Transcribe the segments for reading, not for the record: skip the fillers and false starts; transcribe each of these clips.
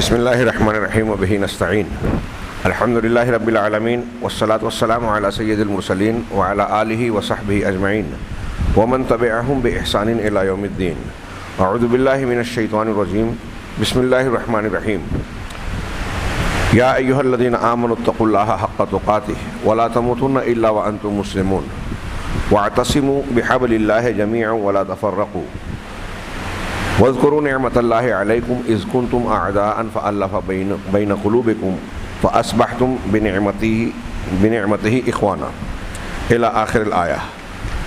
بسم اللہ الرحمن الرحیم وبہ نستعین الحمد للہ رب العالمین والصلاة والسلام علی سید المرسلین وعلی آلہ وصحبہ اجمعین ومن تبعہم بإحسان الی یوم الدین. اعوذ باللہ من الشیطان الرجیم. بسم اللہ الرحمن الرحیم. یا ایہا الذین آمنوا اتقوا اللہ حق تقاتہ ولا تموتن الا وانتم مسلمون واعتصموا بحبل اللہ جميعا ولا تفرقوا واذکروا نعمت اللہ علیکم اذ کنتم اعداء فألف بین قلوبکم فاصبحتم بنعمتہ اخوانا الی آخر الآیہ.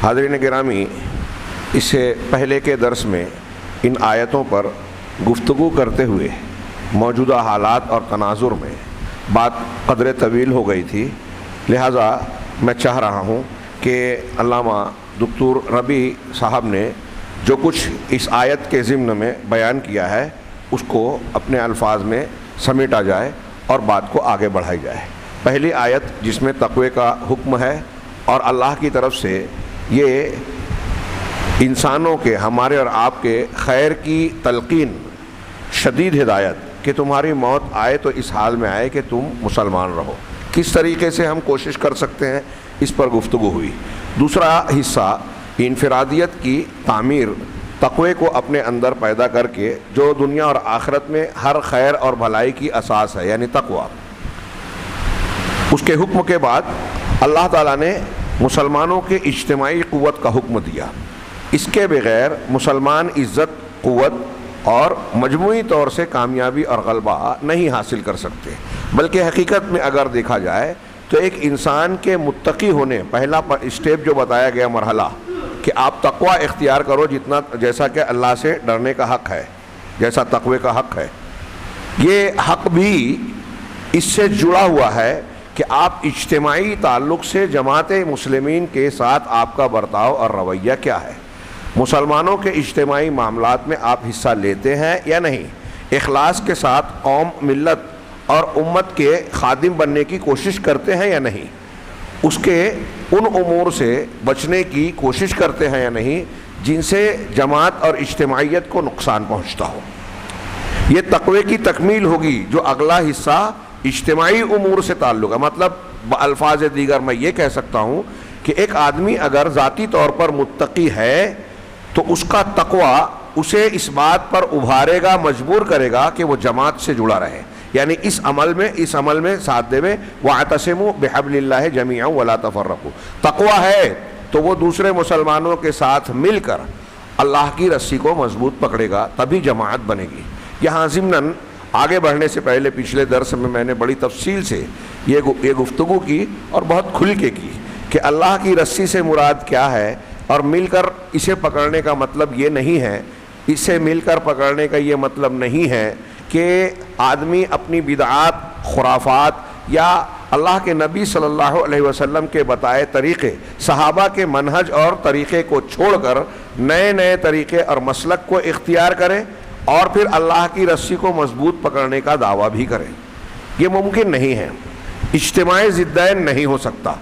حاضرین گرامی، اس سے پہلے کے درس میں ان آیتوں پر گفتگو کرتے ہوئے موجودہ حالات اور تناظر میں بات قدر طویل ہو گئی تھی، لہٰذا میں چاہ رہا ہوں کہ علامہ دکتور ربیع صاحب نے جو کچھ اس آیت کے ضمن میں بیان کیا ہے اس کو اپنے الفاظ میں سمیٹا جائے اور بات کو آگے بڑھائی جائے. پہلی آیت جس میں تقوی کا حکم ہے اور اللہ کی طرف سے یہ انسانوں کے، ہمارے اور آپ کے خیر کی تلقین، شدید ہدایت کہ تمہاری موت آئے تو اس حال میں آئے کہ تم مسلمان رہو. کس طریقے سے ہم کوشش کر سکتے ہیں اس پر گفتگو ہوئی. دوسرا حصہ انفرادیت کی تعمیر، تقوی کو اپنے اندر پیدا کر کے جو دنیا اور آخرت میں ہر خیر اور بھلائی کی اساس ہے، یعنی تقوی. اس کے حکم کے بعد اللہ تعالیٰ نے مسلمانوں کے اجتماعی قوت کا حکم دیا. اس کے بغیر مسلمان عزت، قوت اور مجموعی طور سے کامیابی اور غلبہ نہیں حاصل کر سکتے. بلکہ حقیقت میں اگر دیکھا جائے تو ایک انسان کے متقی ہونے، پہلا اسٹیپ جو بتایا گیا مرحلہ کہ آپ تقوی اختیار کرو جیسا کہ اللہ سے ڈرنے کا حق ہے، جیسا تقوی کا حق ہے، یہ حق بھی اس سے جڑا ہوا ہے کہ آپ اجتماعی تعلق سے جماعت مسلمین کے ساتھ آپ کا برتاؤ اور رویہ کیا ہے. مسلمانوں کے اجتماعی معاملات میں آپ حصہ لیتے ہیں یا نہیں، اخلاص کے ساتھ قوم، ملت اور امت کے خادم بننے کی کوشش کرتے ہیں یا نہیں، اس کے ان امور سے بچنے کی کوشش کرتے ہیں یا نہیں جن سے جماعت اور اجتماعیت کو نقصان پہنچتا ہو. یہ تقوی کی تکمیل ہوگی جو اگلا حصہ اجتماعی امور سے تعلق ہے. مطلب بالفاظ دیگر میں یہ کہہ سکتا ہوں کہ ایک آدمی اگر ذاتی طور پر متقی ہے تو اس کا تقوی اسے اس بات پر ابھارے گا، مجبور کرے گا کہ وہ جماعت سے جڑا رہے، یعنی اس عمل میں ساتھ دے میں وَاعْتَصِمُوا بِحَبْلِ اللَّهِ جَمِيعًا وَلَا تَفَرَّقُوا. تقوی ہے تو وہ دوسرے مسلمانوں کے ساتھ مل کر اللہ کی رسی کو مضبوط پکڑے گا، تبھی جماعت بنے گی. یہاں ضمناً آگے بڑھنے سے پہلے پچھلے درس میں نے بڑی تفصیل سے یہ گفتگو کی اور بہت کھل کے کی کہ اللہ کی رسی سے مراد کیا ہے، اور مل کر اسے پکڑنے کا مطلب یہ نہیں ہے، اس سے مل کر پکڑنے کا یہ مطلب نہیں ہے کہ آدمی اپنی بدعات، خرافات یا اللہ کے نبی صلی اللہ علیہ وسلم کے بتائے طریقے، صحابہ کے منہج اور طریقے کو چھوڑ کر نئے طریقے اور مسلک کو اختیار کرے اور پھر اللہ کی رسی کو مضبوط پکڑنے کا دعویٰ بھی کرے. یہ ممکن نہیں ہے. اجتماعی ضدین نہیں ہو سکتا.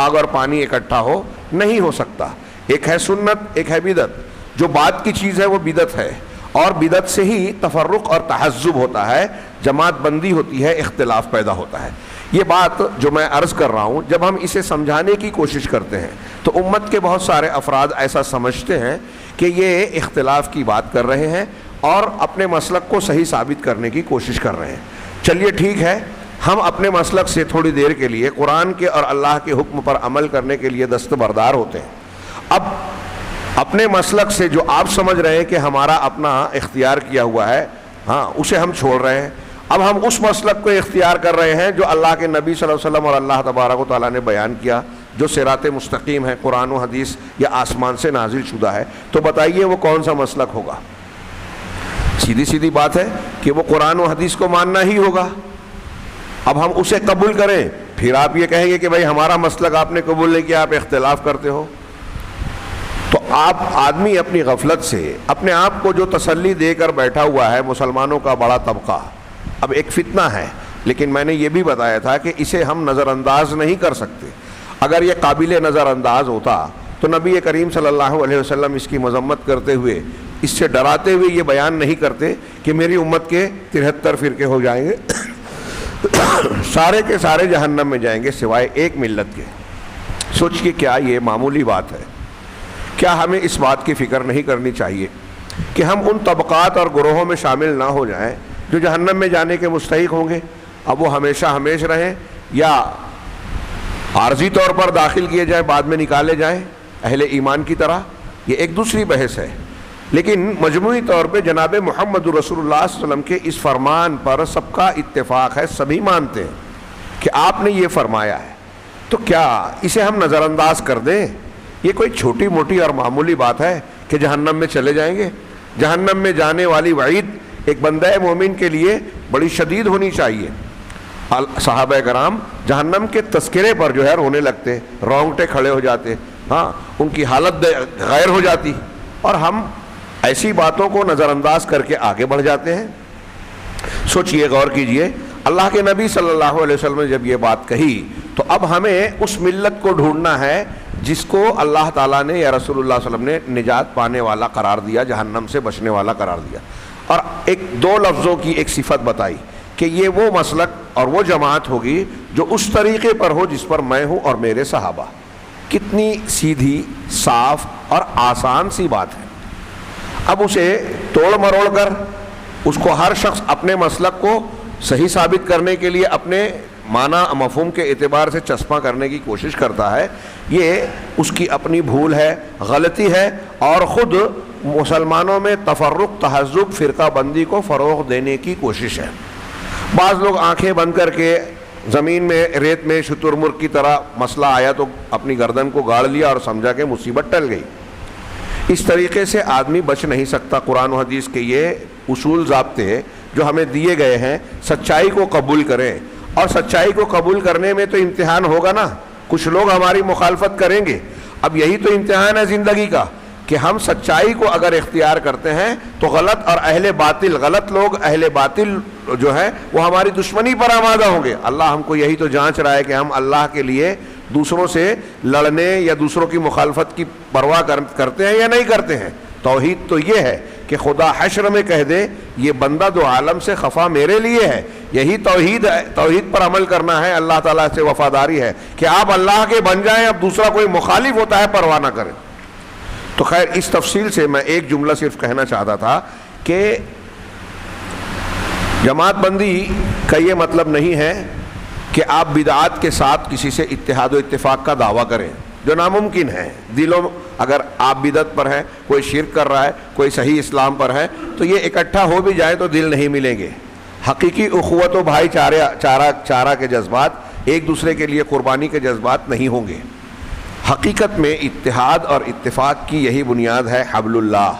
آگ اور پانی اکٹھا ہو نہیں ہو سکتا. ایک ہے سنت، ایک ہے بدعت. جو بات کی چیز ہے وہ بدعت ہے، اور بدعت سے ہی تفرق اور تحزب ہوتا ہے، جماعت بندی ہوتی ہے، اختلاف پیدا ہوتا ہے. یہ بات جو میں عرض کر رہا ہوں، جب ہم اسے سمجھانے کی کوشش کرتے ہیں تو امت کے بہت سارے افراد ایسا سمجھتے ہیں کہ یہ اختلاف کی بات کر رہے ہیں اور اپنے مسلک کو صحیح ثابت کرنے کی کوشش کر رہے ہیں. چلیے ٹھیک ہے، ہم اپنے مسلک سے تھوڑی دیر کے لیے قرآن کے اور اللہ کے حکم پر عمل کرنے کے لیے دستبردار ہوتے ہیں. اب اپنے مسلک سے جو آپ سمجھ رہے ہیں کہ ہمارا اپنا اختیار کیا ہوا ہے، ہاں، اسے ہم چھوڑ رہے ہیں. اب ہم اس مسلک کو اختیار کر رہے ہیں جو اللہ کے نبی صلی اللہ علیہ وسلم اور اللہ تبارک و تعالیٰ نے بیان کیا، جو صراط مستقیم ہے، قرآن و حدیث یا آسمان سے نازل شدہ ہے. تو بتائیے وہ کون سا مسلک ہوگا؟ سیدھی بات ہے کہ وہ قرآن و حدیث کو ماننا ہی ہوگا. اب ہم اسے قبول کریں، پھر آپ یہ کہیں گے کہ بھائی ہمارا مسلک آپ نے قبول نہیں کیا، آپ اختلاف کرتے ہو. تو آدمی اپنی غفلت سے اپنے آپ کو جو تسلی دے کر بیٹھا ہوا ہے، مسلمانوں کا بڑا طبقہ اب ایک فتنہ ہے، لیکن میں نے یہ بھی بتایا تھا کہ اسے ہم نظر انداز نہیں کر سکتے. اگر یہ قابل نظر انداز ہوتا تو نبی کریم صلی اللہ علیہ وسلم اس کی مذمت کرتے ہوئے اس سے ڈراتے ہوئے یہ بیان نہیں کرتے کہ میری امت کے 73 فرقے ہو جائیں گے، سارے کے سارے جہنم میں جائیں گے سوائے ایک ملت کے۔ سوچئے کیا یہ معمولی بات ہے؟ کیا ہمیں اس بات کی فکر نہیں کرنی چاہیے کہ ہم ان طبقات اور گروہوں میں شامل نہ ہو جائیں جو جہنم میں جانے کے مستحق ہوں گے؟ اب وہ ہمیشہ ہمیش رہیں یا عارضی طور پر داخل کیے جائیں، بعد میں نکالے جائیں اہل ایمان کی طرح، یہ ایک دوسری بحث ہے۔ لیکن مجموعی طور پہ جناب محمد رسول اللہ صلی اللہ علیہ وسلم کے اس فرمان پر سب کا اتفاق ہے، سبھی مانتے ہیں کہ آپ نے یہ فرمایا ہے، تو کیا اسے ہم نظر انداز کر دیں؟ یہ کوئی چھوٹی موٹی اور معمولی بات ہے کہ جہنم میں چلے جائیں گے؟ جہنم میں جانے والی وعید ایک بندہ مومن کے لیے بڑی شدید ہونی چاہیے۔ صحابہ کرام جہنم کے تذکرے پر جو ہے رونے لگتے، رونگٹے کھڑے ہو جاتے، ہاں ان کی حالت غیر ہو جاتی، اور ہم ایسی باتوں کو نظر انداز کر کے آگے بڑھ جاتے ہیں۔ سوچئے، غور کیجئے، اللہ کے نبی صلی اللہ علیہ وسلم نے جب یہ بات کہی تو اب ہمیں اس ملت کو ڈھونڈنا ہے جس کو اللہ تعالیٰ نے یا رسول اللہ صلی اللہ علیہ وسلم نے نجات پانے والا قرار دیا، جہنم سے بچنے والا قرار دیا، اور ایک دو لفظوں کی ایک صفت بتائی کہ یہ وہ مسلک اور وہ جماعت ہوگی جو اس طریقے پر ہو جس پر میں ہوں اور میرے صحابہ۔ کتنی سیدھی، صاف اور آسان سی بات ہے۔ اب اسے توڑ مروڑ کر اس کو ہر شخص اپنے مسلک کو صحیح ثابت کرنے کے لیے اپنے معنی مفہوم کے اعتبار سے چسپاں کرنے کی کوشش کرتا ہے، یہ اس کی اپنی بھول ہے، غلطی ہے، اور خود مسلمانوں میں تفرق، تہذب، فرقہ بندی کو فروغ دینے کی کوشش ہے۔ بعض لوگ آنکھیں بند کر کے زمین میں ریت میں شتر مرغ کی طرح مسئلہ آیا تو اپنی گردن کو گاڑ لیا اور سمجھا کہ مصیبت ٹل گئی۔ اس طریقے سے آدمی بچ نہیں سکتا۔ قرآن و حدیث کے یہ اصول ضابطے جو ہمیں دیے گئے ہیں، سچائی کو قبول کریں، اور سچائی کو قبول کرنے میں تو امتحان ہوگا نا، کچھ لوگ ہماری مخالفت کریں گے۔ اب یہی تو امتحان ہے زندگی کا کہ ہم سچائی کو اگر اختیار کرتے ہیں تو غلط اور اہل باطل، غلط لوگ، اہل باطل جو ہے وہ ہماری دشمنی پر آمادہ ہوں گے۔ اللہ ہم کو یہی تو جانچ رہا ہے کہ ہم اللہ کے لیے دوسروں سے لڑنے یا دوسروں کی مخالفت کی پرواہ کرتے ہیں یا نہیں کرتے ہیں۔ توحید تو یہ ہے کہ خدا حشر میں کہہ دے یہ بندہ دو عالم سے خفا میرے لیے ہے، یہی توحید ہے۔ توحید پر عمل کرنا ہے، اللہ تعالیٰ سے وفاداری ہے کہ آپ اللہ کے بن جائیں، اب دوسرا کوئی مخالف ہوتا ہے پرواہ نہ کریں۔ تو خیر، اس تفصیل سے میں ایک جملہ صرف کہنا چاہتا تھا کہ جماعت بندی کا یہ مطلب نہیں ہے کہ آپ بدعات کے ساتھ کسی سے اتحاد و اتفاق کا دعویٰ کریں، جو ناممکن ہے۔ دلوں اگر آپ بدعت پر ہیں، کوئی شرک کر رہا ہے، کوئی صحیح اسلام پر ہے، تو یہ اکٹھا ہو بھی جائے تو دل نہیں ملیں گے۔ حقیقی اخوت و بھائی چارہ کے جذبات، ایک دوسرے کے لیے قربانی کے جذبات نہیں ہوں گے۔ حقیقت میں اتحاد اور اتفاق کی یہی بنیاد ہے، حبل اللہ،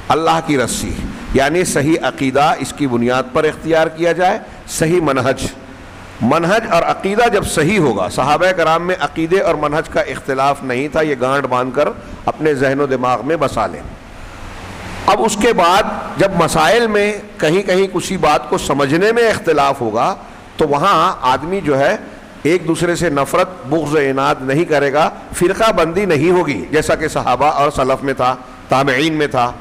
اللہ کی رسی، یعنی صحیح عقیدہ اس کی بنیاد پر اختیار کیا جائے، صحیح منہج اور عقیدہ جب صحیح ہوگا۔ صحابہ کرام میں عقیدے اور منہج کا اختلاف نہیں تھا، یہ گانٹ باندھ کر اپنے ذہن و دماغ میں بسا لیں۔ اب اس کے بعد جب مسائل میں کہیں کہیں کسی بات کو سمجھنے میں اختلاف ہوگا تو وہاں آدمی جو ہے ایک دوسرے سے نفرت، بغض، عناد نہیں کرے گا، فرقہ بندی نہیں ہوگی جیسا کہ صحابہ اور سلف میں تھا، تابعین میں تھا۔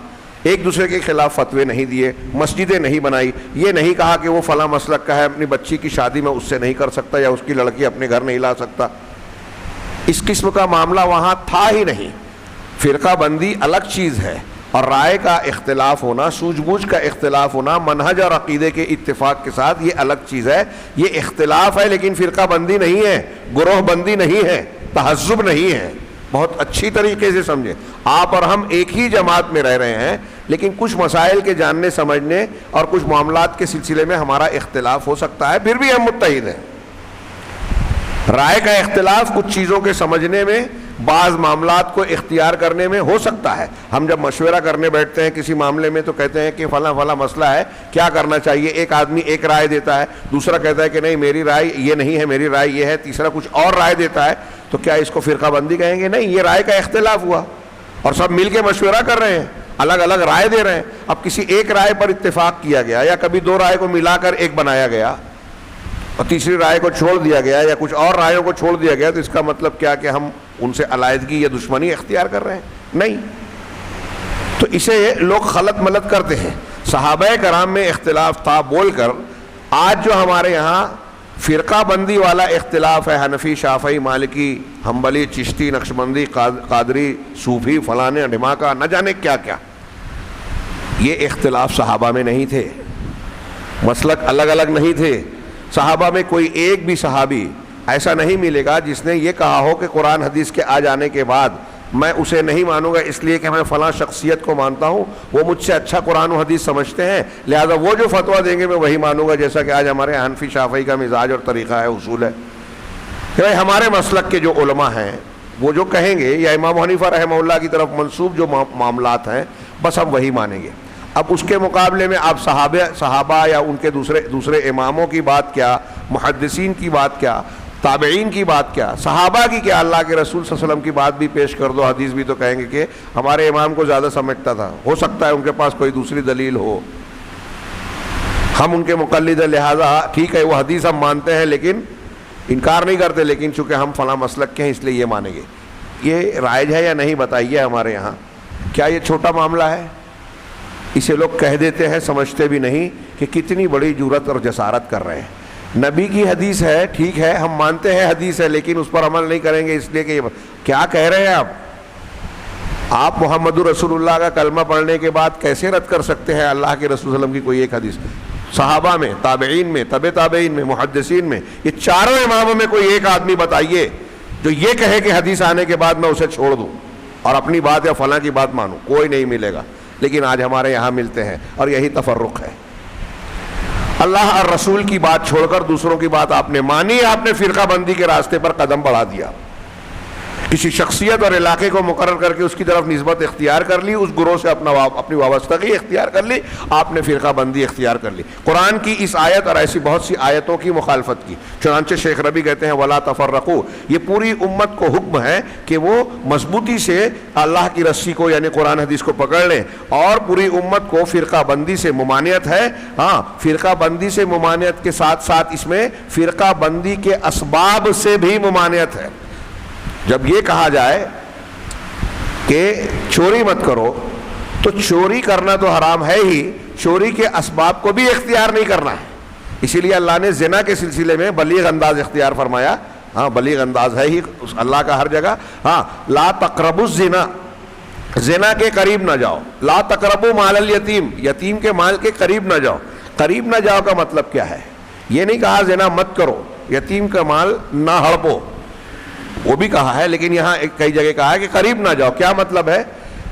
ایک دوسرے کے خلاف فتوے نہیں دیے، مسجدیں نہیں بنائی، یہ نہیں کہا کہ وہ فلاں مسلک کا ہے، اپنی بچی کی شادی میں اس سے نہیں کر سکتا یا اس کی لڑکی اپنے گھر نہیں لا سکتا۔ اس قسم کا معاملہ وہاں تھا ہی نہیں۔ فرقہ بندی الگ چیز ہے، اور رائے کا اختلاف ہونا، سوجھ بوجھ کا اختلاف ہونا، منہج اور عقیدے کے اتفاق کے ساتھ، یہ الگ چیز ہے۔ یہ اختلاف ہے لیکن فرقہ بندی نہیں ہے، گروہ بندی نہیں ہے، تہذب نہیں ہے۔ بہت اچھی طریقے سے سمجھیں، آپ اور ہم ایک ہی جماعت میں رہ رہے ہیں، لیکن کچھ مسائل کے جاننے سمجھنے اور کچھ معاملات کے سلسلے میں ہمارا اختلاف ہو سکتا ہے، پھر بھی ہم متحد ہیں۔ رائے کا اختلاف کچھ چیزوں کے سمجھنے میں، بعض معاملات کو اختیار کرنے میں ہو سکتا ہے۔ ہم جب مشورہ کرنے بیٹھتے ہیں کسی معاملے میں تو کہتے ہیں کہ فلاں فلاں مسئلہ ہے، کیا کرنا چاہیے؟ ایک آدمی ایک رائے دیتا ہے، دوسرا کہتا ہے کہ نہیں میری رائے یہ نہیں ہے، میری رائے یہ ہے، تیسرا کچھ اور رائے دیتا ہے، تو کیا اس کو فرقہ بندی کہیں گے؟ نہیں، یہ رائے کا اختلاف ہوا اور سب مل کے مشورہ کر رہے ہیں، الگ الگ رائے دے رہے ہیں۔ اب کسی ایک رائے پر اتفاق کیا گیا یا کبھی دو رائے کو ملا کر ایک بنایا گیا اور تیسری رائے کو چھوڑ دیا گیا یا کچھ اور رائےوں کو چھوڑ دیا گیا، تو اس کا مطلب کیا کہ ہم ان سے علیحدگی یا دشمنی اختیار کر رہے ہیں؟ نہیں۔ تو اسے لوگ خلط ملط کرتے ہیں. صحابہ کرام میں اختلاف تھا بول کر آج جو ہمارے یہاں فرقہ بندی والا اختلاف ہے، حنفی، شافعی، مالکی، حنبلی، چشتی، نقشبندی، قادری، صوفی، فلانے ڈھماکہ، نہ جانے کیا کیا، یہ اختلاف صحابہ میں نہیں تھے، مسلک الگ الگ نہیں تھے. صحابہ میں کوئی ایک بھی صحابی ایسا نہیں ملے گا جس نے یہ کہا ہو کہ قرآن حدیث کے آ جانے کے بعد میں اسے نہیں مانوں گا اس لیے کہ میں فلاں شخصیت کو مانتا ہوں، وہ مجھ سے اچھا قرآن و حدیث سمجھتے ہیں، لہذا وہ جو فتویٰ دیں گے میں وہی مانوں گا، جیسا کہ آج ہمارے حنفی شافعی کا مزاج اور طریقہ ہے، اصول ہے کہ بھائی ہمارے مسلک کے جو علماء ہیں وہ جو کہیں گے، یا امام حنیفہ رحمہ اللہ کی طرف منسوب جو معاملات ہیں بس ہم وہی مانیں گے. اب اس کے مقابلے میں آپ صحابہ یا ان کے دوسرے اماموں کی بات کیا، محدثین کی بات کیا، تابعین کی بات کیا، صحابہ کی کیا، اللہ کے رسول صلی اللہ علیہ وسلم کی بات بھی پیش کر دو، حدیث بھی، تو کہیں گے کہ ہمارے امام کو زیادہ سمجھتا تھا، ہو سکتا ہے ان کے پاس کوئی دوسری دلیل ہو، ہم ان کے مقلد ہیں، لہٰذا ٹھیک ہے وہ حدیث ہم مانتے ہیں لیکن انکار نہیں کرتے، لیکن چونکہ ہم فلاں مسلک کے ہیں اس لیے یہ مانیں گے. یہ رائج ہے یا نہیں بتائیے ہمارے یہاں؟ کیا یہ چھوٹا معاملہ ہے؟ اسے لوگ کہہ دیتے ہیں، سمجھتے بھی نہیں کہ کتنی بڑی جرأت اور جسارت کر رہے ہیں. نبی کی حدیث ہے، ٹھیک ہے ہم مانتے ہیں حدیث ہے، لیکن اس پر عمل نہیں کریں گے اس لیے کہ کیا کہہ رہے ہیں آپ محمد رسول اللہ کا کلمہ پڑھنے کے بعد کیسے رد کر سکتے ہیں اللہ کے رسول صلی اللہ علیہ وسلم کی کوئی ایک حدیث؟ صحابہ میں، تابعین میں، تبع تابعین میں، محدثین میں، یہ چاروں اماموں میں کوئی ایک آدمی بتائیے جو یہ کہے کہ حدیث آنے کے بعد میں اسے چھوڑ دوں اور اپنی بات یا فلاں کی بات مانوں. کوئی نہیں ملے گا، لیکن آج ہمارے یہاں ملتے ہیں اور یہی تفرق ہے. اللہ اور رسول کی بات چھوڑ کر دوسروں کی بات آپ نے مانی، آپ نے فرقہ بندی کے راستے پر قدم بڑھا دیا، کسی شخصیت اور علاقے کو مقرر کر کے اس کی طرف نسبت اختیار کر لی، اس گروہ سے اپنی وابستگی اختیار کر لی، آپ نے فرقہ بندی اختیار کر لی. قرآن کی اس آیت اور ایسی بہت سی آیتوں کی مخالفت کی. چنانچہ شیخ ربیع کہتے ہیں وَلَا تَفَرَّقُوا، یہ پوری امت کو حکم ہے کہ وہ مضبوطی سے اللہ کی رسی کو یعنی قرآن حدیث کو پکڑ لیں، اور پوری امت کو فرقہ بندی سے ممانعت ہے. ہاں، فرقہ بندی سے ممانعت کے ساتھ ساتھ اس میں فرقہ بندی کے اسباب سے بھی ممانعت ہے. جب یہ کہا جائے کہ چوری مت کرو تو چوری کرنا تو حرام ہے ہی، چوری کے اسباب کو بھی اختیار نہیں کرنا ہے. اسی لیے اللہ نے زنا کے سلسلے میں بلیغ انداز اختیار فرمایا. ہاں، بلیغ انداز ہے ہی اللہ کا ہر جگہ. ہاں، لا تقربوا الزنا، زنا کے قریب نہ جاؤ. لا تقربوا مال الیتیم، یتیم کے مال کے قریب نہ جاؤ. قریب نہ جاؤ کا مطلب کیا ہے؟ یہ نہیں کہا زنا مت کرو، یتیم کا مال نہ ہڑپو، وہ بھی کہا ہے، لیکن یہاں کئی جگہ کہا ہے کہ قریب نہ جاؤ. کیا مطلب ہے؟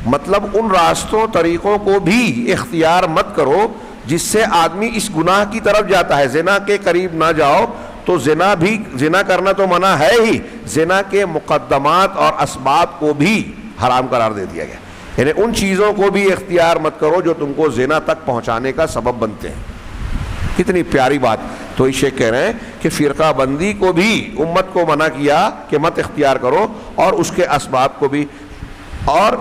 مطلب ان راستوں طریقوں کو بھی اختیار مت کرو جس سے آدمی اس گناہ کی طرف جاتا ہے. زنا کے قریب نہ جاؤ تو زنا کرنا تو منع ہے ہی، زنا کے مقدمات اور اسباب کو بھی حرام قرار دے دیا گیا. یعنی ان چیزوں کو بھی اختیار مت کرو جو تم کو زنا تک پہنچانے کا سبب بنتے ہیں. کتنی پیاری بات. تو یہ شیخ کہہ رہے ہیں کہ فرقہ بندی کو بھی امت کو منع کیا کہ مت اختیار کرو، اور اس کے اسباب کو بھی، اور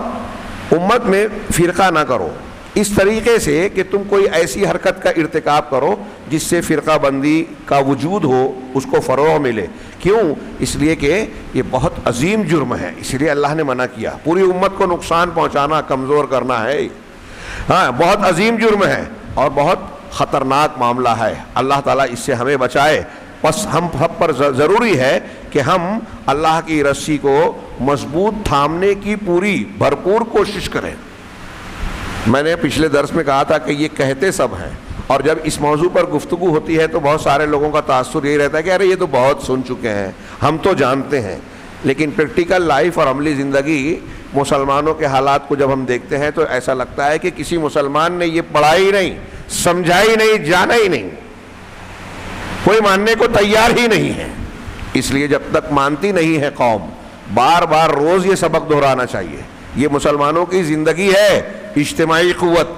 امت میں فرقہ نہ کرو اس طریقے سے کہ تم کوئی ایسی حرکت کا ارتکاب کرو جس سے فرقہ بندی کا وجود ہو، اس کو فروغ ملے. کیوں؟ اس لیے کہ یہ بہت عظیم جرم ہے، اس لیے اللہ نے منع کیا. پوری امت کو نقصان پہنچانا، کمزور کرنا ہے، ہاں بہت عظیم جرم ہے اور بہت خطرناک معاملہ ہے. اللہ تعالیٰ اس سے ہمیں بچائے. بس ہم سب پر ضروری ہے کہ ہم اللہ کی رسی کو مضبوط تھامنے کی پوری بھرپور کوشش کریں. میں نے پچھلے درس میں کہا تھا کہ یہ کہتے سب ہیں، اور جب اس موضوع پر گفتگو ہوتی ہے تو بہت سارے لوگوں کا تاثر یہی رہتا ہے کہ ارے یہ تو بہت سن چکے ہیں، ہم تو جانتے ہیں. لیکن پریکٹیکل لائف اور عملی زندگی مسلمانوں کے حالات کو جب ہم دیکھتے ہیں تو ایسا لگتا ہے کہ کسی مسلمان نے یہ پڑھا ہی نہیں، سمجھا ہی نہیں، جانا ہی نہیں، کوئی ماننے کو تیار ہی نہیں ہے. اس لیے جب تک مانتی نہیں ہے قوم، بار بار روز یہ سبق دہرانا چاہیے. یہ مسلمانوں کی زندگی ہے، اجتماعی قوت.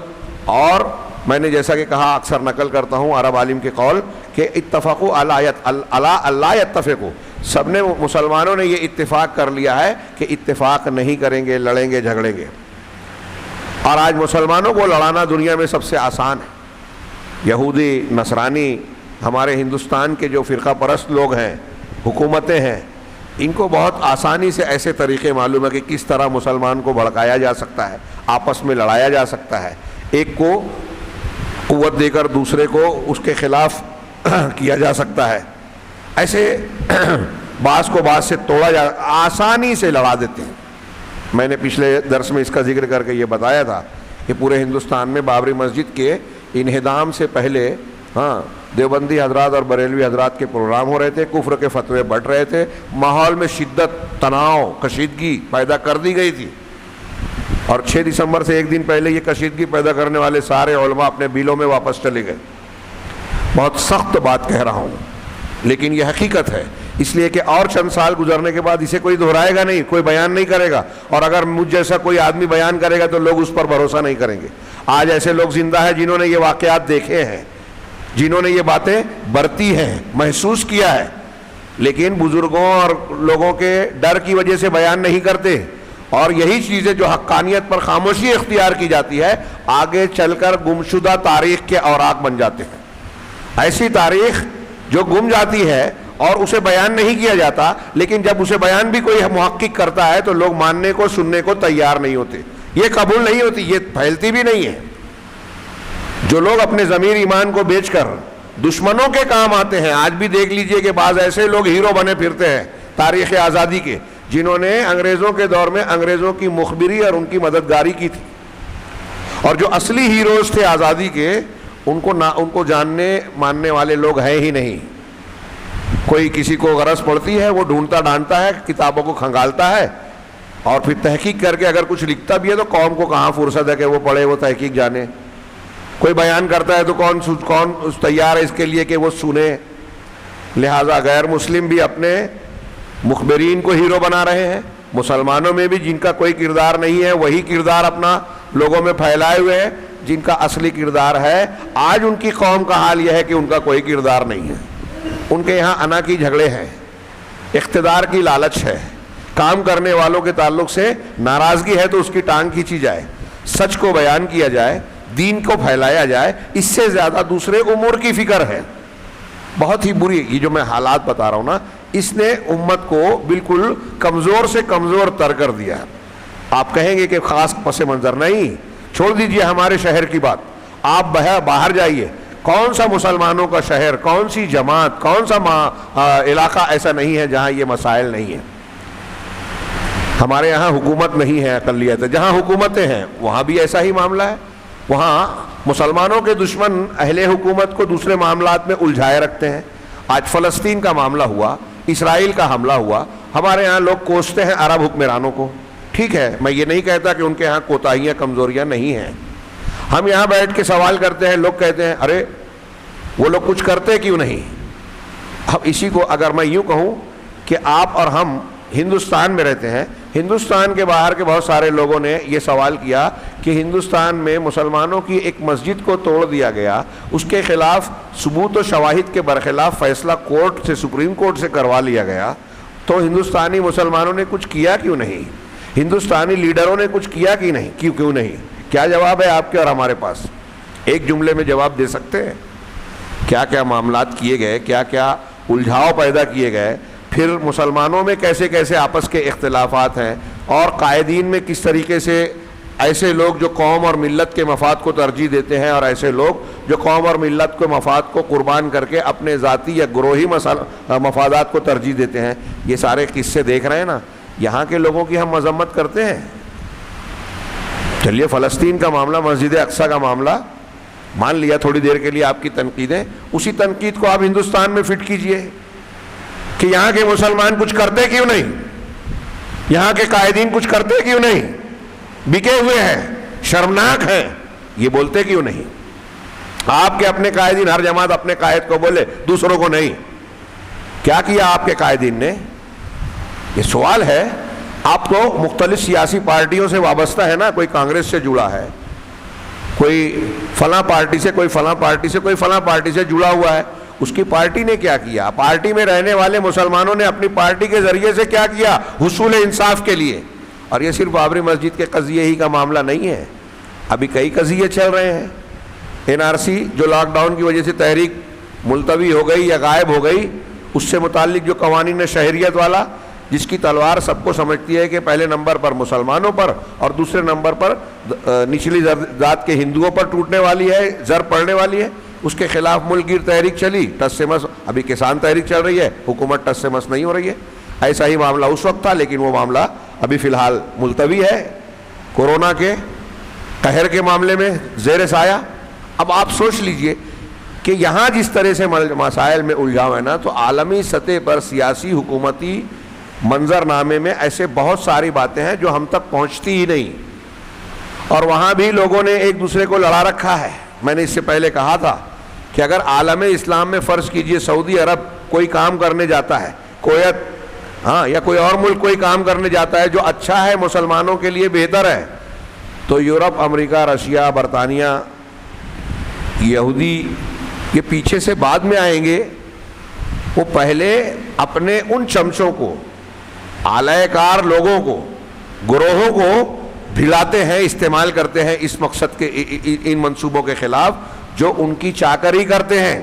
اور میں نے جیسا کہ کہا، اکثر نقل کرتا ہوں عرب عالم کے قول کہ اتفقوا علی اللہ یتفقوا، سب نے مسلمانوں نے یہ اتفاق کر لیا ہے کہ اتفاق نہیں کریں گے، لڑیں گے، جھگڑیں گے. اور آج مسلمانوں کو لڑانا دنیا میں سب سے آسان ہے. یہودی، نصرانی، ہمارے ہندوستان کے جو فرقہ پرست لوگ ہیں، حکومتیں ہیں، ان کو بہت آسانی سے ایسے طریقے معلوم ہے کہ کس طرح مسلمان کو بھڑکایا جا سکتا ہے، آپس میں لڑایا جا سکتا ہے، ایک کو قوت دے کر دوسرے کو اس کے خلاف کیا جا سکتا ہے، ایسے بعض کو بعض سے توڑا جا، آسانی سے لڑا دیتے ہیں۔ میں نے پچھلے درس میں اس کا ذکر کر کے یہ بتایا تھا کہ پورے ہندوستان میں بابری مسجد کے انہدام سے پہلے دیوبندی حضرات اور بریلوی حضرات کے پروگرام ہو رہے تھے، کفر کے فتوے بڑھ رہے تھے، ماحول میں شدت، تناؤ، کشیدگی پیدا کر دی گئی تھی، اور 6 دسمبر سے ایک دن پہلے یہ کشیدگی پیدا کرنے والے سارے علماء اپنے بیلوں میں واپس چلے گئے۔ بہت سخت بات کہہ رہا ہوں لیکن یہ حقیقت ہے، اس لیے کہ اور چند سال گزرنے کے بعد اسے کوئی دہرائے گا نہیں، کوئی بیان نہیں کرے گا، اور اگر مجھ جیسا کوئی آدمی بیان کرے گا تو لوگ اس پر بھروسہ نہیں کریں گے۔ آج ایسے لوگ زندہ ہیں جنہوں نے یہ واقعات دیکھے ہیں، جنہوں نے یہ باتیں برتی ہیں، محسوس کیا ہے، لیکن بزرگوں اور لوگوں کے ڈر کی وجہ سے بیان نہیں کرتے، اور یہی چیزیں جو حقانیت پر خاموشی اختیار کی جاتی ہے آگے چل کر گمشدہ تاریخ کے اوراق بن جاتے ہیں۔ ایسی تاریخ جو گم جاتی ہے اور اسے بیان نہیں کیا جاتا، لیکن جب اسے بیان بھی کوئی محقق کرتا ہے تو لوگ ماننے کو، سننے کو تیار نہیں ہوتے، یہ قبول نہیں ہوتی، یہ پھیلتی بھی نہیں ہے۔ جو لوگ اپنے ضمیر ایمان کو بیچ کر دشمنوں کے کام آتے ہیں، آج بھی دیکھ لیجئے کہ بعض ایسے لوگ ہیرو بنے پھرتے ہیں تاریخ آزادی کے، جنہوں نے انگریزوں کے دور میں انگریزوں کی مخبری اور ان کی مددگاری کی تھی، اور جو اصلی ہیروز تھے آزادی کے ان کو جاننے ماننے والے لوگ ہیں ہی نہیں۔ کوئی کسی کو غرض پڑتی ہے وہ ڈھونڈتا ڈھانڈتا ہے، کتابوں کو کھنگالتا ہے، اور پھر تحقیق کر کے اگر کچھ لکھتا بھی ہے تو قوم کو کہاں فرصت ہے کہ وہ پڑھے، وہ تحقیق جانے۔ کوئی بیان کرتا ہے تو کون تیار ہے اس کے لیے کہ وہ سنے۔ لہٰذا غیر مسلم بھی اپنے مخبرین کو ہیرو بنا رہے ہیں، مسلمانوں میں بھی جن کا کوئی کردار نہیں ہے وہی کردار اپنا لوگوں میں پھیلائے ہوئے ہیں، جن کا اصلی کردار ہے آج ان کی قوم کا حال یہ ہے کہ ان کا کوئی کردار نہیں ہے۔ ان کے یہاں انا کی جھگڑے ہیں، اقتدار کی لالچ ہے، کام کرنے والوں کے تعلق سے ناراضگی ہے تو اس کی ٹانگ کھینچی جائے، سچ کو بیان کیا جائے، دین کو پھیلایا جائے، اس سے زیادہ دوسرے امور کی فکر ہے۔ بہت ہی بری یہ جو میں حالات بتا رہا ہوں نا، اس نے امت کو بالکل کمزور سے کمزور تر کر دیا۔ آپ کہیں گے کہ خاص پس منظر نہیں، چھوڑ دیجئے ہمارے شہر کی بات، آپ باہر جائیے، کون سا مسلمانوں کا شہر، کون سی جماعت، کون سا علاقہ ایسا نہیں ہے جہاں یہ مسائل نہیں ہیں۔ ہمارے یہاں حکومت نہیں ہے، اقلیت ہے، جہاں حکومتیں ہیں وہاں بھی ایسا ہی معاملہ ہے، وہاں مسلمانوں کے دشمن اہل حکومت کو دوسرے معاملات میں الجھائے رکھتے ہیں۔ آج فلسطین کا معاملہ ہوا، اسرائیل کا حملہ ہوا، ہمارے ہاں لوگ کوستے ہیں عرب حکمرانوں کو، ٹھیک ہے، میں یہ نہیں کہتا کہ ان کے ہاں کوتاہیاں کمزوریاں نہیں ہیں، ہم یہاں بیٹھ کے سوال کرتے ہیں، لوگ کہتے ہیں ارے وہ لوگ کچھ کرتے کیوں نہیں۔ اب اسی کو اگر میں یوں کہوں کہ آپ اور ہم ہندوستان میں رہتے ہیں، ہندوستان کے باہر کے بہت سارے لوگوں نے یہ سوال کیا کہ ہندوستان میں مسلمانوں کی ایک مسجد کو توڑ دیا گیا، اس کے خلاف ثبوت و شواہد کے برخلاف فیصلہ کورٹ سے، سپریم کورٹ سے کروا لیا گیا، تو ہندوستانی مسلمانوں نے کچھ کیا کیوں نہیں؟ ہندوستانی لیڈروں نے کچھ کیا کہ نہیں؟ کیوں نہیں؟ کیا جواب ہے آپ کے اور ہمارے پاس؟ ایک جملے میں جواب دے سکتے ہیں؟ کیا کیا معاملات کیے گئے، کیا کیا الجھاؤ پیدا کیے گئے، پھر مسلمانوں میں کیسے کیسے آپس کے اختلافات ہیں، اور قائدین میں کس طریقے سے ایسے لوگ جو قوم اور ملت کے مفاد کو ترجیح دیتے ہیں، اور ایسے لوگ جو قوم اور ملت کے مفاد کو قربان کر کے اپنے ذاتی یا گروہی مفادات کو ترجیح دیتے ہیں۔ یہ سارے قصے دیکھ رہے ہیں نا، یہاں کے لوگوں کی ہم مذمت کرتے ہیں۔ چلیے فلسطین کا معاملہ، مسجد اقصیٰ کا معاملہ مان لیا تھوڑی دیر کے لیے آپ کی تنقیدیں، اسی تنقید کو آپ ہندوستان میں فٹ کیجئے کہ یہاں کے مسلمان کچھ کرتے کیوں نہیں، یہاں کے قائدین کچھ کرتے کیوں نہیں، بکے ہوئے ہیں، شرمناک ہیں، یہ بولتے کیوں نہیں؟ آپ کے اپنے قائدین، ہر جماعت اپنے قائد کو بولے، دوسروں کو نہیں۔ کیا کیا آپ کے قائدین نے؟ یہ سوال ہے۔ آپ تو مختلف سیاسی پارٹیوں سے وابستہ ہے نا، کوئی کانگریس سے جڑا ہے، کوئی فلاں پارٹی سے، کوئی فلاں پارٹی سے، کوئی فلاں پارٹی سے جڑا ہوا ہے۔ اس کی پارٹی نے کیا کیا؟ پارٹی میں رہنے والے مسلمانوں نے اپنی پارٹی کے ذریعے سے کیا کیا حصول انصاف کے لیے؟ اور یہ صرف بابری مسجد کے قضیے ہی کا معاملہ نہیں ہے، ابھی کئی قضیے چل رہے ہیں۔ NRC جو لاک ڈاؤن کی وجہ سے تحریک ملتوی ہو گئی یا غائب ہو گئی، اس سے متعلق جو قوانین شہریت والا، جس کی تلوار سب کو سمجھتی ہے کہ پہلے نمبر پر مسلمانوں پر اور دوسرے نمبر پر نچلی ذات کے ہندوؤں پر ٹوٹنے والی ہے، زر پڑنے والی ہے، اس کے خلاف ملک گیر تحریک چلی، ٹس سے مس، ابھی کسان تحریک چل رہی ہے، حکومت ٹس سے مس نہیں ہو رہی ہے۔ ایسا ہی معاملہ اس وقت تھا، لیکن وہ معاملہ ابھی فی الحال ملتوی ہے کورونا کے قہر کے معاملے میں زیر سایہ۔ اب آپ سوچ لیجئے کہ یہاں جس طرح سے مسائل میں الجھاؤ ہے نا، تو عالمی سطح پر سیاسی حکومتی منظر نامے میں ایسے بہت ساری باتیں ہیں جو ہم تک پہنچتی ہی نہیں، اور وہاں بھی لوگوں نے ایک دوسرے کو لڑا رکھا ہے۔ میں نے اس سے پہلے کہا تھا کہ اگر عالم اسلام میں فرض کیجئے سعودی عرب کوئی کام کرنے جاتا ہے، کویت یا کوئی اور ملک کوئی کام کرنے جاتا ہے جو اچھا ہے، مسلمانوں کے لیے بہتر ہے، تو یورپ، امریکہ، رشیا، برطانیہ، یہودی یہ پیچھے سے بعد میں آئیں گے۔ وہ پہلے اپنے ان چمچوں کو، اعلی کار لوگوں کو، گروہوں کو بھلاتے ہیں، استعمال کرتے ہیں اس مقصد کے، ان منصوبوں کے خلاف جو ان کی چاکری کرتے ہیں۔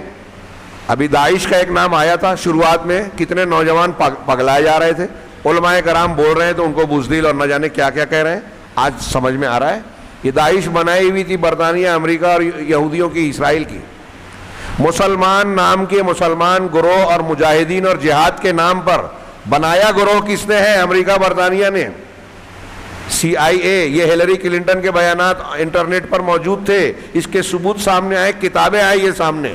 ابھی داعش کا ایک نام آیا تھا شروعات میں، کتنے نوجوان پگلائے جا رہے تھے، علماء کرام بول رہے ہیں تو ان کو بزدل اور نہ جانے کیا کیا کہہ رہے ہیں۔ آج سمجھ میں آ رہا ہے یہ داعش بنائی ہوئی تھی برطانیہ، امریکہ اور یہودیوں کی، اسرائیل کی۔ مسلمان نام کے مسلمان گروہ اور مجاہدین اور جہاد کے نام پر بنایا گروہ کس نے ہے؟ امریکہ، برطانیہ نے۔ CIA، یہ ہیلری کلنٹن کے بیانات انٹرنیٹ پر موجود تھے، اس کے ثبوت سامنے آئے، کتابیں آئی یہ سامنے۔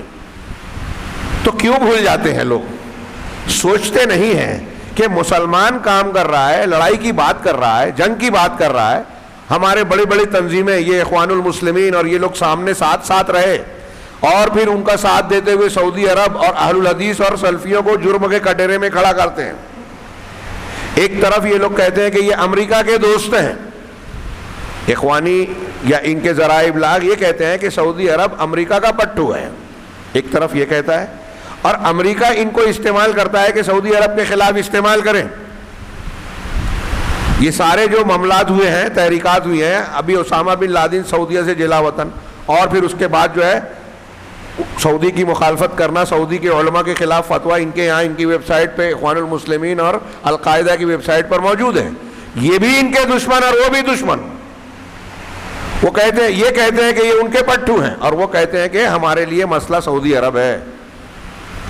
تو کیوں بھول جاتے ہیں لوگ؟ سوچتے نہیں ہیں کہ مسلمان کام کر رہا ہے، لڑائی کی بات کر رہا ہے، جنگ کی بات کر رہا ہے۔ ہمارے بڑی بڑی تنظیمیں، یہ اخوان المسلمین اور یہ لوگ سامنے ساتھ رہے، اور پھر ان کا ساتھ دیتے ہوئے سعودی عرب اور اہل الحدیث اور سلفیوں کو جرم کے کٹہرے میں کھڑا کرتے ہیں۔ ایک طرف یہ لوگ کہتے ہیں کہ یہ امریکہ کے دوست ہیں، اخوانی یا ان کے ذرائع ابلاغ یہ کہتے ہیں کہ سعودی عرب امریکہ کا پٹھو ہے، ایک طرف یہ کہتا ہے، اور امریکہ ان کو استعمال کرتا ہے کہ سعودی عرب کے خلاف استعمال کریں۔ یہ سارے جو معاملات ہوئے ہیں، تحریکات ہوئی ہیں، ابھی اسامہ بن لادن سعودیہ سے جلا وطن، اور پھر اس کے بعد جو ہے سعودی کی مخالفت کرنا، سعودی کے علماء کے خلاف فتویٰ ان کے یہاں، ان کی ویب سائٹ پہ، اخوان المسلمین اور القاعدہ کی ویب سائٹ پر موجود ہے۔ یہ بھی ان کے دشمن اور وہ بھی دشمن۔ وہ کہتے ہیں، یہ کہتے ہیں کہ یہ ان کے پٹھو ہیں، اور وہ کہتے ہیں کہ ہمارے لیے مسئلہ سعودی عرب ہے۔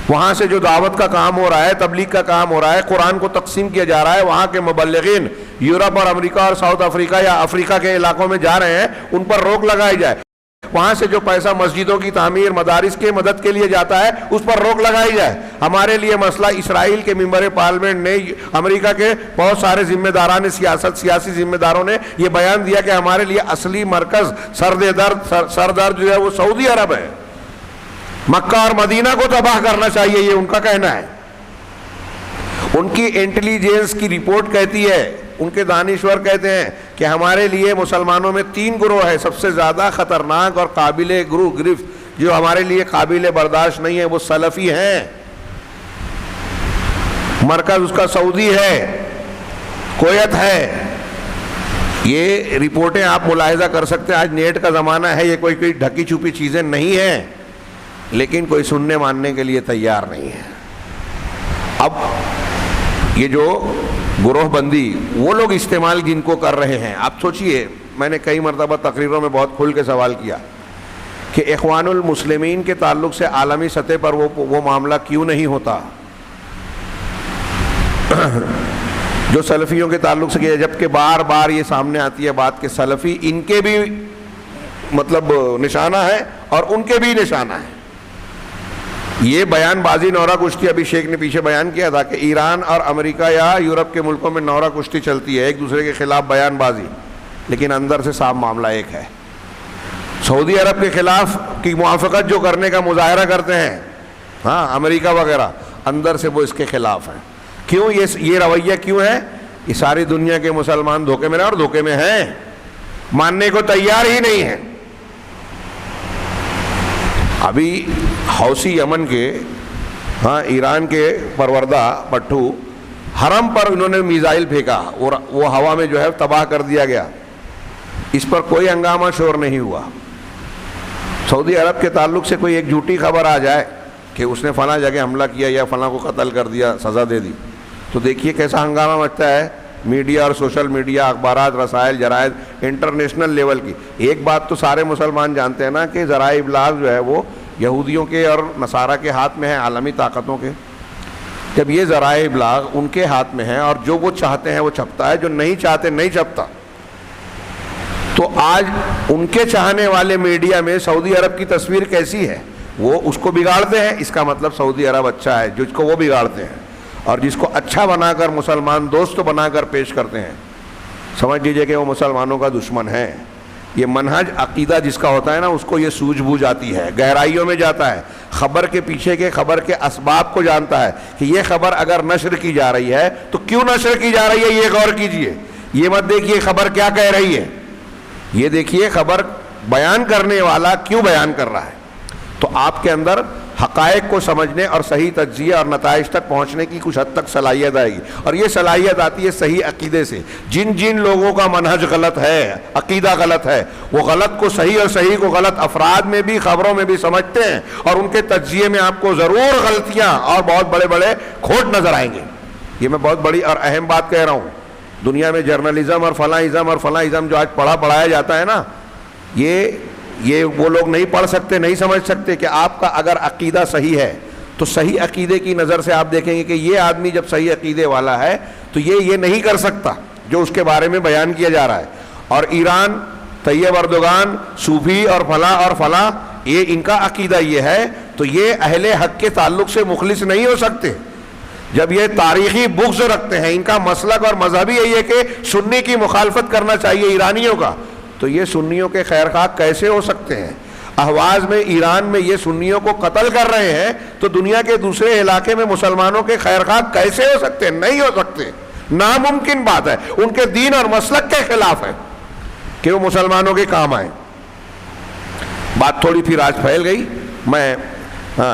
وہاں سے جو دعوت کا کام ہو رہا ہے، تبلیغ کا کام ہو رہا ہے، قرآن کو تقسیم کیا جا رہا ہے، وہاں کے مبلغین یورپ اور امریکہ اور ساؤتھ افریقہ یا افریقہ کے علاقوں میں جا رہے ہیں، ان پر روک لگائی جائے۔ وہاں سے جو پیسہ مسجدوں کی تعمیر، مدارس کے مدد کے لیے جاتا ہے، اس پر روک لگائی جائے۔ ہمارے لیے مسئلہ، اسرائیل کے ممبر پارلیمنٹ نے، امریکہ کے بہت سارے ذمہ داران سیاسی ذمہ داروں نے یہ بیان دیا کہ ہمارے لیے اصلی مرکز سردرد جو ہے وہ سعودی عرب ہے، مکہ اور مدینہ کو تباہ کرنا چاہیے، یہ ان کا کہنا ہے۔ ان کی انٹیلیجنس کی رپورٹ کہتی ہے، ان کے دانشور کہتے ہیں کہ ہمارے لیے مسلمانوں میں 3 گروہ ہے سب سے زیادہ خطرناک اور قابل گرفت، جو ہمارے لیے قابل برداشت نہیں ہے، وہ سلفی ہیں، مرکز اس کا سعودی ہے، کویت ہے۔ یہ رپورٹیں آپ ملاحظہ کر سکتے ہیں، آج نیٹ کا زمانہ ہے، یہ کوئی ڈھکی چھپی چیزیں نہیں ہیں، لیکن کوئی سننے ماننے کے لیے تیار نہیں ہے۔ اب یہ جو گروہ بندی وہ لوگ استعمال جن کو کر رہے ہیں، آپ سوچئے، میں نے کئی مرتبہ تقریروں میں بہت کھل کے سوال کیا کہ اخوان المسلمین کے تعلق سے عالمی سطح پر وہ معاملہ کیوں نہیں ہوتا جو سلفیوں کے تعلق سے کیا، جبکہ بار بار یہ سامنے آتی ہے بات کہ سلفی ان کے بھی مطلب نشانہ ہے اور ان کے بھی نشانہ ہے۔ یہ بیان بازی نورہ کشتی ابھی شیخ نے پیچھے بیان کیا تھا کہ ایران اور امریکہ یا یورپ کے ملکوں میں نورہ کشتی چلتی ہے، ایک دوسرے کے خلاف بیان بازی، لیکن اندر سے صاف معاملہ ایک ہے۔ سعودی عرب کے خلاف کی موافقت جو کرنے کا مظاہرہ کرتے ہیں، امریکہ وغیرہ، اندر سے وہ اس کے خلاف ہیں۔ کیوں یہ رویہ کیوں ہے؟ یہ ساری دنیا کے مسلمان دھوکے میں اور دھوکے میں ہیں، ماننے کو تیار ہی نہیں ہیں۔ ابھی حوثی یمن کے، ایران کے پروردہ پٹھو، حرم پر انہوں نے میزائل پھینکا، وہ ہوا میں جو ہے تباہ کر دیا گیا، اس پر کوئی ہنگامہ شور نہیں ہوا۔ سعودی عرب کے تعلق سے کوئی ایک جھوٹی خبر آ جائے کہ اس نے فلاں جگہ حملہ کیا یا فلاں کو قتل کر دیا، سزا دے دی، تو دیکھیے کیسا ہنگامہ مچتا ہے میڈیا اور سوشل میڈیا، اخبارات، رسائل، جرائد انٹرنیشنل لیول کی۔ ایک بات تو سارے مسلمان جانتے ہیں نا کہ ذرائع ابلاغ جو ہے وہ یہودیوں کے اور نصارہ کے ہاتھ میں ہے، عالمی طاقتوں کے۔ جب یہ ذرائع ابلاغ ان کے ہاتھ میں ہیں اور جو وہ چاہتے ہیں وہ چھپتا ہے، جو نہیں چاہتے نہیں چھپتا، تو آج ان کے چاہنے والے میڈیا میں سعودی عرب کی تصویر کیسی ہے، وہ اس کو بگاڑتے ہیں۔ اس کا مطلب سعودی عرب اچھا ہے، جس کو وہ بگاڑتے ہیں، اور جس کو اچھا بنا کر مسلمان دوست بنا کر پیش کرتے ہیں، سمجھ لیجئے کہ وہ مسلمانوں کا دشمن ہے۔ یہ منہج عقیدہ جس کا ہوتا ہے نا، اس کو یہ سوجھ بوجھ آتی ہے، گہرائیوں میں جاتا ہے، خبر کے پیچھے کے خبر کے اسباب کو جانتا ہے کہ یہ خبر اگر نشر کی جا رہی ہے تو کیوں نشر کی جا رہی ہے، یہ غور کیجئے۔ یہ مت دیکھیے خبر کیا کہہ رہی ہے، یہ دیکھیے خبر بیان کرنے والا کیوں بیان کر رہا ہے۔ تو آپ کے اندر حقائق کو سمجھنے اور صحیح تجزیہ اور نتائج تک پہنچنے کی کچھ حد تک صلاحیت آئے گی، اور یہ صلاحیت آتی ہے صحیح عقیدے سے۔ جن لوگوں کا منہج غلط ہے، عقیدہ غلط ہے، وہ غلط کو صحیح اور صحیح کو غلط افراد میں بھی، خبروں میں بھی سمجھتے ہیں، اور ان کے تجزیے میں آپ کو ضرور غلطیاں اور بہت بڑے بڑے کھوٹ نظر آئیں گے۔ یہ میں بہت بڑی اور اہم بات کہہ رہا ہوں۔ دنیا میں جرنلزم اور فلاں ازم اور فلاں ازم جو آج پڑھایا جاتا ہے نا، یہ وہ لوگ نہیں پڑھ سکتے، نہیں سمجھ سکتے کہ آپ کا اگر عقیدہ صحیح ہے تو صحیح عقیدے کی نظر سے آپ دیکھیں گے کہ یہ آدمی جب صحیح عقیدے والا ہے تو یہ نہیں کر سکتا جو اس کے بارے میں بیان کیا جا رہا ہے۔ اور ایران، طیب اردوغان، صوفی اور فلاں یہ ان کا عقیدہ یہ ہے، تو یہ اہل حق کے تعلق سے مخلص نہیں ہو سکتے۔ جب یہ تاریخی بغض رکھتے ہیں، ان کا مسلک اور مذہب ہی یہی ہے کہ سنی کی مخالفت کرنا چاہیے ایرانیوں کا، تو یہ سنیوں کے خیر خواہ کیسے ہو سکتے ہیں؟ اہواز میں ایران میں یہ سنیوں کو قتل کر رہے ہیں، تو دنیا کے دوسرے علاقے میں مسلمانوں کے خیر خواہ کیسے ہو سکتے ہیں؟ نہیں ہو سکتے، ناممکن بات ہے، ان کے دین اور مسلک کے خلاف ہے کہ وہ مسلمانوں کے کام آئیں۔ بات تھوڑی پھر آج پھیل گئی، میں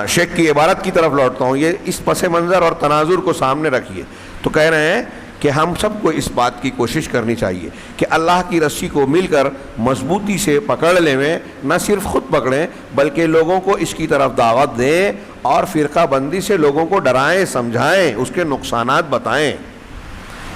شیخ کی عبارت کی طرف لوٹتا ہوں۔ یہ اس پس منظر اور تناظر کو سامنے رکھیے تو کہہ رہے ہیں کہ ہم سب کو اس بات کی کوشش کرنی چاہیے کہ اللہ کی رسی کو مل کر مضبوطی سے پکڑ لیں، نہ صرف خود پکڑیں بلکہ لوگوں کو اس کی طرف دعوت دیں، اور فرقہ بندی سے لوگوں کو ڈرائیں، سمجھائیں، اس کے نقصانات بتائیں۔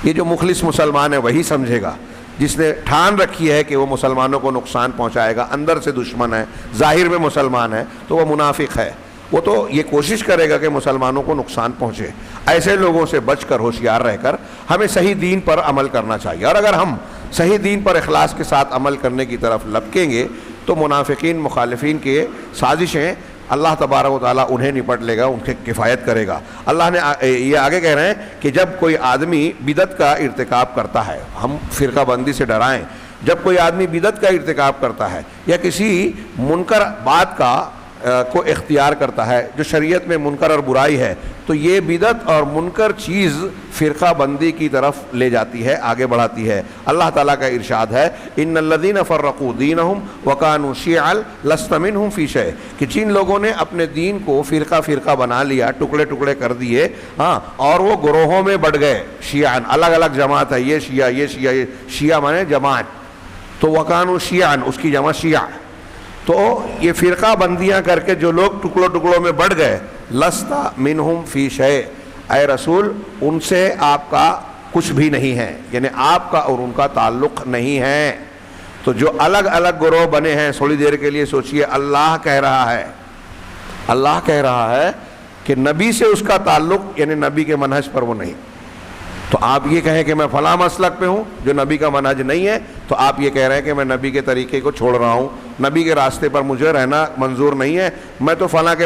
یہ جو مخلص مسلمان ہے وہی سمجھے گا، جس نے ٹھان رکھی ہے کہ وہ مسلمانوں کو نقصان پہنچائے گا، اندر سے دشمن ہے، ظاہر میں مسلمان ہے، تو وہ منافق ہے۔ وہ تو یہ کوشش کرے گا کہ مسلمانوں کو نقصان پہنچے۔ ایسے لوگوں سے بچ کر، ہوشیار رہ کر ہمیں صحیح دین پر عمل کرنا چاہیے، اور اگر ہم صحیح دین پر اخلاص کے ساتھ عمل کرنے کی طرف لپکیں گے تو منافقین، مخالفین کے سازشیں اللہ تبارک و تعالیٰ انہیں نپٹ لے گا، ان کی کفایت کرے گا۔ اللہ نے یہ آگے کہہ رہے ہیں کہ جب کوئی آدمی بدعت کا ارتکاب کرتا ہے، ہم فرقہ بندی سے ڈرائیں، جب کوئی آدمی بدعت کا ارتکاب کرتا ہے یا کسی منکر بات کو اختیار کرتا ہے جو شریعت میں منکر اور برائی ہے، تو یہ بدعت اور منکر چیز فرقہ بندی کی طرف لے جاتی ہے، آگے بڑھاتی ہے۔ اللہ تعالیٰ کا ارشاد ہے، ان الذین فرقوا دینہم وکانوا شیعا لست منہم فی شیء، کہ جن لوگوں نے اپنے دین کو فرقہ بنا لیا، ٹکڑے ٹکڑے کر دیے، اور وہ گروہوں میں بٹ گئے، شیعا الگ الگ جماعت ہے، یہ شیعہ مانے جماعت، تو وکانوا شیعا اس کی جمع شیعہ، تو یہ فرقہ بندیاں کر کے جو لوگ ٹکڑوں میں بڑھ گئے، لست منہم فی شیء، اے رسول ان سے آپ کا کچھ بھی نہیں ہے، یعنی آپ کا اور ان کا تعلق نہیں ہے۔ تو جو الگ الگ گروہ بنے ہیں، تھوڑی دیر کے لیے سوچئے، اللہ کہہ رہا ہے کہ نبی سے اس کا تعلق، یعنی نبی کے منہج پر وہ نہیں۔ تو آپ یہ کہیں کہ میں فلاں مسلک پہ ہوں جو نبی کا منہج نہیں ہے، تو آپ یہ کہہ رہے ہیں کہ میں نبی کے طریقے کو چھوڑ رہا ہوں، نبی کے راستے پر مجھے رہنا منظور نہیں ہے، میں تو فلاں کے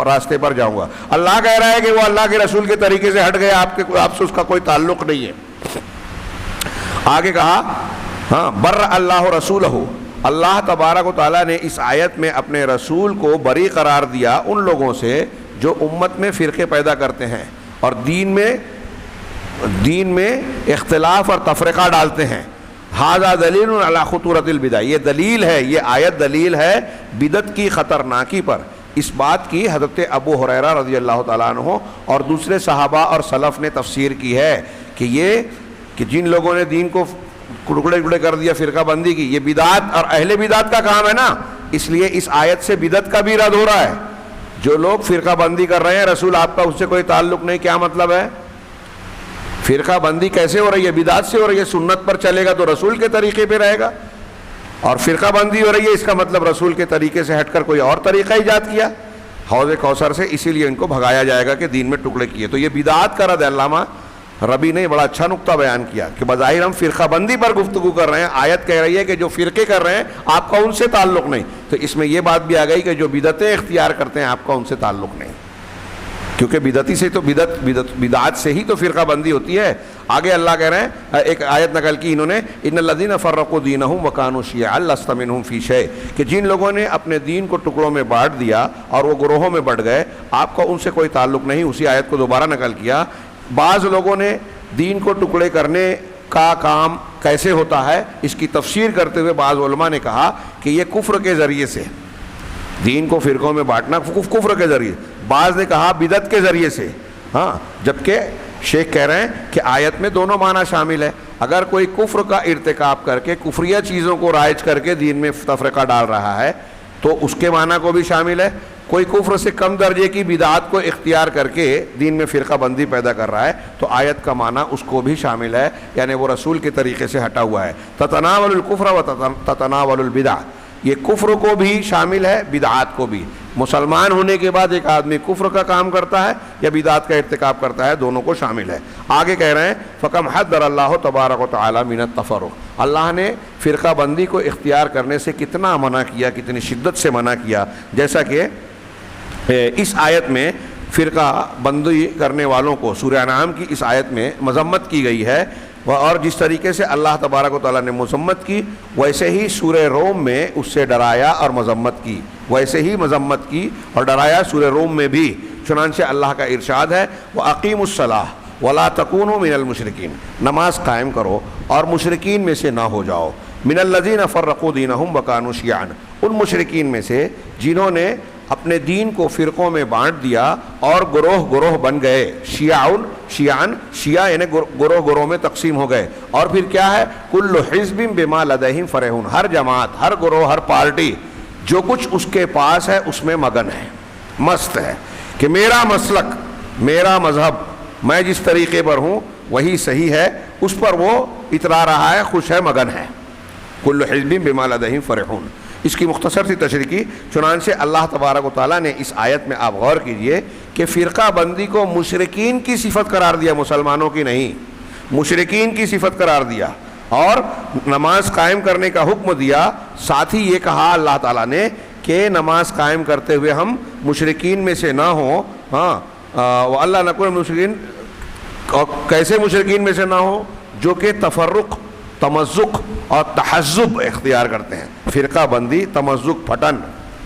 راستے پر جاؤں گا۔ اللہ کہہ رہا ہے کہ وہ اللہ کے رسول کے طریقے سے ہٹ گئے، آپ سے اس کا کوئی تعلق نہیں ہے۔ آگے کہا، بر اللہ رسولہ، اللہ تبارک و تعالیٰ نے اس آیت میں اپنے رسول کو بری قرار دیا ان لوگوں سے جو امت میں فرقے پیدا کرتے ہیں اور دین میں اختلاف اور تفرقہ ڈالتے ہیں۔ ھذا دلیل علی خطورۃ البدع، یہ دلیل ہے، یہ آیت دلیل ہے بدعت کی خطرناکی پر۔ اس بات کی حضرت ابو ہریرہ رضی اللہ تعالیٰ عنہ اور دوسرے صحابہ اور سلف نے تفسیر کی ہے کہ جن لوگوں نے دین کو ٹکڑے کر دیا، فرقہ بندی کی، یہ بدعت اور اہل بدعت کا کام ہے نا، اس لیے اس آیت سے بدعت کا بھی رد ہو رہا ہے۔ جو لوگ فرقہ بندی کر رہے ہیں، رسول آپ کا اس سے کوئی تعلق نہیں، کیا مطلب ہے؟ فرقہ بندی کیسے ہو رہی ہے؟ بدعت سے ہو رہی ہے. سنت پر چلے گا تو رسول کے طریقے پہ رہے گا, اور فرقہ بندی ہو رہی ہے اس کا مطلب رسول کے طریقے سے ہٹ کر کوئی اور طریقہ ایجاد کیا حوض کوثر سے, اسی لیے ان کو بھگایا جائے گا کہ دین میں ٹکڑے کیے. تو یہ بدعات کا رد. علامہ ربی نے بڑا اچھا نقطہ بیان کیا کہ بظاہر ہم فرقہ بندی پر گفتگو کر رہے ہیں, آیت کہہ رہی ہے کہ جو فرقے کر رہے ہیں آپ کا ان سے تعلق نہیں, تو اس میں یہ بات بھی آ گئی کہ جو بدعتیں اختیار کرتے ہیں آپ کا ان سے تعلق نہیں, کیونکہ بدعتی سے تو بدعات سے ہی تو فرقہ بندی ہوتی ہے. آگے اللہ کہہ رہے ہیں, ایک آیت نقل کی انہوں نے, ان الذین فرقوا دینہم وکانوا شیعا لست منہم فی شیء, کہ جن لوگوں نے اپنے دین کو ٹکڑوں میں بانٹ دیا اور وہ گروہوں میں بٹ گئے, آپ کا ان سے کوئی تعلق نہیں. اسی آیت کو دوبارہ نقل کیا. بعض لوگوں نے دین کو ٹکڑے کرنے کا کام کیسے ہوتا ہے اس کی تفسیر کرتے ہوئے بعض علماء نے کہا کہ یہ کفر کے ذریعے سے, دین کو فرقوں میں بانٹنا کفر کے ذریعے, بعض نے کہا بدعت کے ذریعے سے. ہاں, جبکہ شیخ کہہ رہے ہیں کہ آیت میں دونوں معنی شامل ہے. اگر کوئی کفر کا ارتکاب کر کے کفریہ چیزوں کو رائج کر کے دین میں تفرقہ ڈال رہا ہے تو اس کے معنی کو بھی شامل ہے. کوئی کفر سے کم درجے کی بدعات کو اختیار کر کے دین میں فرقہ بندی پیدا کر رہا ہے تو آیت کا معنی اس کو بھی شامل ہے, یعنی وہ رسول کے طریقے سے ہٹا ہوا ہے. تتناول الکفر و تتناول البدع, یہ کفر کو بھی شامل ہے بدعات کو بھی. مسلمان ہونے کے بعد ایک آدمی کفر کا کام کرتا ہے یا بدعات کا ارتکاب کرتا ہے, دونوں کو شامل ہے. آگے کہہ رہے ہیں فکم حذر اللہ تبارک و تعالی من التفرق, اللہ نے فرقہ بندی کو اختیار کرنے سے کتنا منع کیا, کتنی شدت سے منع کیا. جیسا کہ اس آیت میں فرقہ بندی کرنے والوں کو سورہ انعام کی اس آیت میں مذمت کی گئی ہے, اور جس طریقے سے اللہ تبارک و تعالیٰ نے مذمت کی ویسے ہی سورہ روم میں اس سے ڈرایا اور مذمت کی, ویسے ہی مذمت کی اور ڈرایا سورہ روم میں بھی. چنانچہ اللہ کا ارشاد ہے وَأَقِيمُوا الصَّلَاةَ وَلَا تَكُونُوا مِنَ الْمُشْرِكِينَ, نماز قائم کرو اور مشرکین میں سے نہ ہو جاؤ. مِنَ الَّذِينَ فَرَّقُوا دِينَهُمْ وَكَانُوا شِيَعًا, ان مشرکین میں سے جنہوں نے اپنے دین کو فرقوں میں بانٹ دیا اور گروہ گروہ بن گئے. شیعان, شیعہ یعنی گروہ گروہ میں تقسیم ہو گئے. اور پھر کیا ہے, کل حزب بما لدیہم فرحون, ہر جماعت, ہر گروہ, ہر پارٹی جو کچھ اس کے پاس ہے اس میں مگن ہے, مست ہے کہ میرا مسلک, میرا مذہب, میں جس طریقے پر ہوں وہی صحیح ہے, اس پر وہ اترا رہا ہے, خوش ہے, مگن ہے. کل حزب بما لدیہم فرحون, اس کی مختصر سی تشریح کی. چنانچہ اللہ تبارک و تعالیٰ نے اس آیت میں آپ غور کیجئے کہ فرقہ بندی کو مشرکین کی صفت قرار دیا, مسلمانوں کی نہیں, مشرکین کی صفت قرار دیا, اور نماز قائم کرنے کا حکم دیا. ساتھ ہی یہ کہا اللہ تعالیٰ نے کہ نماز قائم کرتے ہوئے ہم مشرکین میں سے نہ ہوں. ہاں, وَأَلَّا نَكُونَ مُشْرِكِينَ, کیسے مشرکین میں سے نہ ہوں, جو کہ تفرق, تمزق اور تحزب اختیار کرتے ہیں. فرقہ بندی, تمزق پھٹن,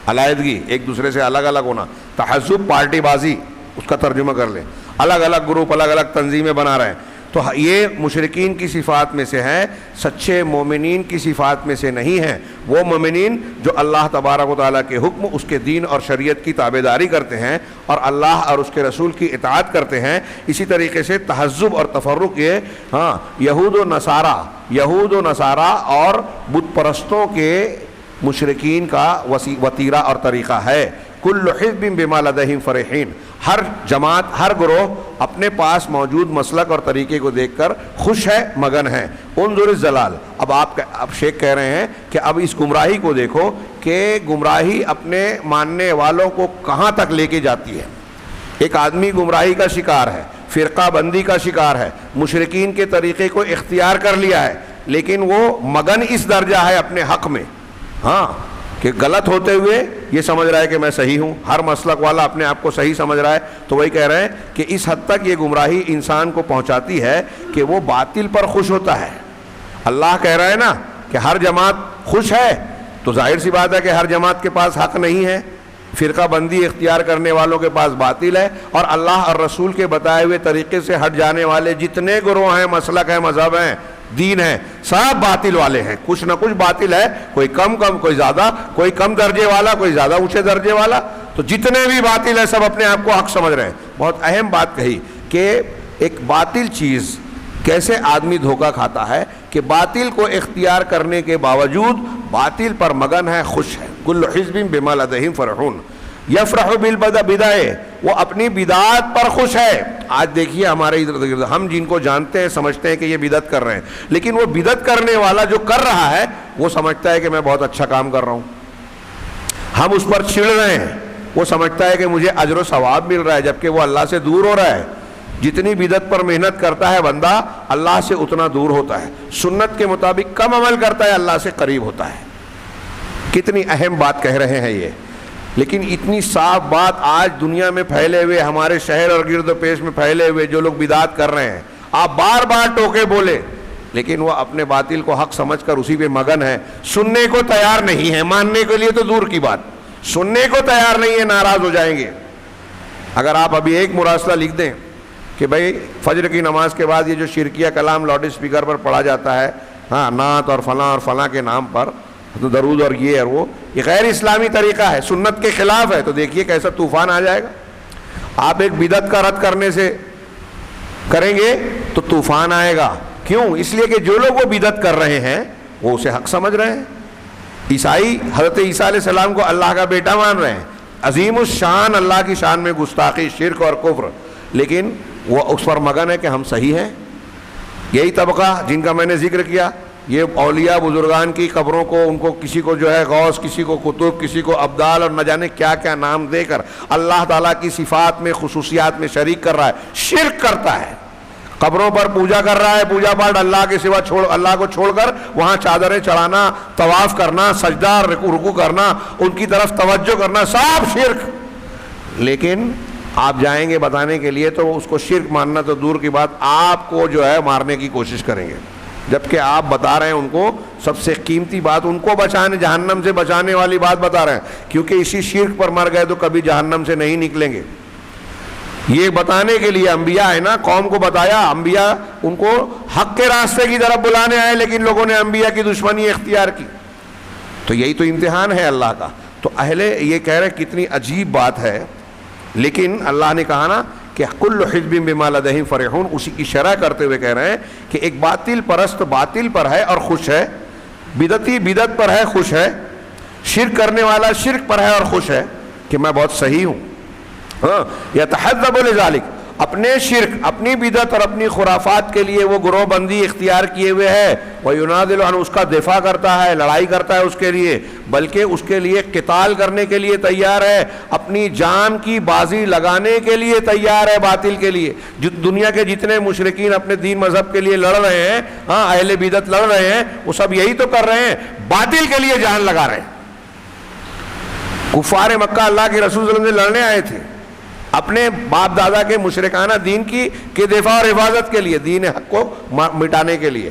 علیحدگی, ایک دوسرے سے الگ الگ ہونا. تحزب پارٹی بازی, اس کا ترجمہ کر لیں, الگ الگ گروپ, الگ الگ تنظیمیں بنا رہے ہیں. تو یہ مشرکین کی صفات میں سے ہیں, سچے مومنین کی صفات میں سے نہیں ہیں. وہ مومنین جو اللہ تبارک و تعالیٰ کے حکم, اس کے دین اور شریعت کی تابعداری کرتے ہیں اور اللہ اور اس کے رسول کی اطاعت کرتے ہیں. اسی طریقے سے تحزب اور تفرق یہ یہود و نصارہ اور بت پرستوں کے مشرکین کا وتیرہ اور طریقہ ہے. کل حزب بما لدیہم فرحین, ہر جماعت, ہر گروہ اپنے پاس موجود مسلک اور طریقے کو دیکھ کر خوش ہے, مگن ہے. انظر الزلال, اب شیخ کہہ رہے ہیں کہ اب اس گمراہی کو دیکھو کہ گمراہی اپنے ماننے والوں کو کہاں تک لے کے جاتی ہے. ایک آدمی گمراہی کا شکار ہے, فرقہ بندی کا شکار ہے, مشرکین کے طریقے کو اختیار کر لیا ہے, لیکن وہ مگن اس درجہ ہے اپنے حق میں, ہاں, کہ غلط ہوتے ہوئے یہ سمجھ رہا ہے کہ میں صحیح ہوں. ہر مسلک والا اپنے آپ کو صحیح سمجھ رہا ہے. تو وہی کہہ رہے ہیں کہ اس حد تک یہ گمراہی انسان کو پہنچاتی ہے کہ وہ باطل پر خوش ہوتا ہے. اللہ کہہ رہا ہے نا کہ ہر جماعت خوش ہے, تو ظاہر سی بات ہے کہ ہر جماعت کے پاس حق نہیں ہے. فرقہ بندی اختیار کرنے والوں کے پاس باطل ہے, اور اللہ اور رسول کے بتائے ہوئے طریقے سے ہٹ جانے والے جتنے گروہ ہیں, مسلک ہیں, مذہب ہیں, دین ہے, سب باطل والے ہیں. کچھ نہ کچھ باطل ہے, کوئی کم کوئی زیادہ, کوئی کم درجے والا, کوئی زیادہ اونچے درجے والا. تو جتنے بھی باطل ہیں سب اپنے آپ کو حق سمجھ رہے ہیں. بہت اہم بات کہی کہ ایک باطل چیز کیسے آدمی دھوکہ کھاتا ہے کہ باطل کو اختیار کرنے کے باوجود باطل پر مگن ہے, خوش ہے. کل حزب بما لدیہم فرحون. یفرح بالبدع، وہ اپنی بدعات پر خوش ہے۔ آج دیکھیے ہمارے ادھر گرد ہم جن کو جانتے ہیں سمجھتے ہیں کہ یہ بدعت کر رہے ہیں، لیکن وہ بدعت کرنے والا جو کر رہا ہے وہ سمجھتا ہے کہ میں بہت اچھا کام کر رہا ہوں، ہم اس پر چھڑ رہے ہیں، وہ سمجھتا ہے کہ مجھے اجر و ثواب مل رہا ہے، جبکہ وہ اللہ سے دور ہو رہا ہے۔ جتنی بدعت پر محنت کرتا ہے بندہ اللہ سے اتنا دور ہوتا ہے، سنت کے مطابق کم عمل کرتا ہے اللہ سے قریب ہوتا ہے۔ کتنی اہم بات کہہ رہے ہیں یہ، لیکن اتنی صاف بات آج دنیا میں پھیلے ہوئے، ہمارے شہر اور گرد و پیش میں پھیلے ہوئے جو لوگ بدعت کر رہے ہیں، آپ بار بار ٹوکے بولے لیکن وہ اپنے باطل کو حق سمجھ کر اسی پہ مگن ہے، سننے کو تیار نہیں ہے، ماننے کے لیے تو دور کی بات، سننے کو تیار نہیں ہے، ناراض ہو جائیں گے۔ اگر آپ ابھی ایک مراسلہ لکھ دیں کہ بھائی فجر کی نماز کے بعد یہ جو شرکیہ کلام لاؤڈ اسپیکر پر پڑھا جاتا ہے، ہاں نعت اور فلاں کے نام پر درود اور یہ اور وہ، یہ غیر اسلامی طریقہ ہے، سنت کے خلاف ہے، تو دیکھیے کیسا طوفان آ جائے گا۔ آپ ایک بدعت کا رد کرنے سے کریں گے تو طوفان آئے گا، کیوں؟ اس لیے کہ جو لوگ وہ بدعت کر رہے ہیں وہ اسے حق سمجھ رہے ہیں۔ عیسائی حضرت عیسیٰ علیہ السلام کو اللہ کا بیٹا مان رہے ہیں، عظیم الشان اللہ کی شان میں گستاخی، شرک اور کفر، لیکن وہ اس پر مگن ہے کہ ہم صحیح ہیں۔ یہی طبقہ جن کا میں نے ذکر کیا، یہ اولیاء بزرگان کی قبروں کو، ان کو کسی کو جو ہے غوث، کسی کو قطب، کسی کو ابدال اور نہ جانے کیا کیا نام دے کر اللہ تعالیٰ کی صفات میں، خصوصیات میں شریک کر رہا ہے، شرک کرتا ہے، قبروں پر پوجا کر رہا ہے، پوجا پاٹ اللہ کے سوا اللہ کو چھوڑ کر وہاں چادریں چڑھانا، طواف کرنا، سجدہ رکوع کرنا، ان کی طرف توجہ کرنا، سب شرک۔ لیکن آپ جائیں گے بتانے کے لیے تو اس کو شرک ماننا تو دور کی بات، آپ کو جو ہے مارنے کی کوشش کریں گے، جبکہ آپ بتا رہے ہیں ان کو سب سے قیمتی بات، ان کو بچانے، جہنم سے بچانے والی بات بتا رہے ہیں، کیونکہ اسی شرک پر مر گئے تو کبھی جہنم سے نہیں نکلیں گے۔ یہ بتانے کے لیے انبیاء ہے نا، قوم کو بتایا، انبیاء ان کو حق کے راستے کی طرف بلانے آئے، لیکن لوگوں نے انبیاء کی دشمنی اختیار کی، تو یہی تو امتحان ہے اللہ کا۔ تو اہل یہ کہہ رہے کتنی عجیب بات ہے، لیکن اللہ نے کہا نا کہ کل حزب بما لدیہم فرحون، اسی کی شرح کرتے ہوئے کہہ رہے ہیں کہ ایک باطل پرست باطل پر ہے اور خوش ہے، بدعتی بدعت پر ہے خوش ہے، شرک کرنے والا شرک پر ہے اور خوش ہے کہ میں بہت صحیح ہوں۔ ہاں یتحزب لذالک، اپنے شرک، اپنی بدعت اور اپنی خرافات کے لیے وہ گروہ بندی اختیار کیے ہوئے ہے، ویناضل عنہ، اس کا دفاع کرتا ہے، لڑائی کرتا ہے اس کے لیے، بلکہ اس کے لیے قتال کرنے کے لیے تیار ہے، اپنی جان کی بازی لگانے کے لیے تیار ہے باطل کے لیے۔ جو دنیا کے جتنے مشرکین اپنے دین مذہب کے لیے لڑ رہے ہیں، ہاں اہل بدعت لڑ رہے ہیں، وہ سب یہی تو کر رہے ہیں، باطل کے لیے جان لگا رہے ہیں۔ کفار مکہ اللہ کے رسول صلی اللہ علیہ وسلم سے لڑنے آئے تھے اپنے باپ دادا کے مشرکانہ دین کی کے دفاع اور حفاظت کے لیے، دین حق کو مٹانے کے لیے،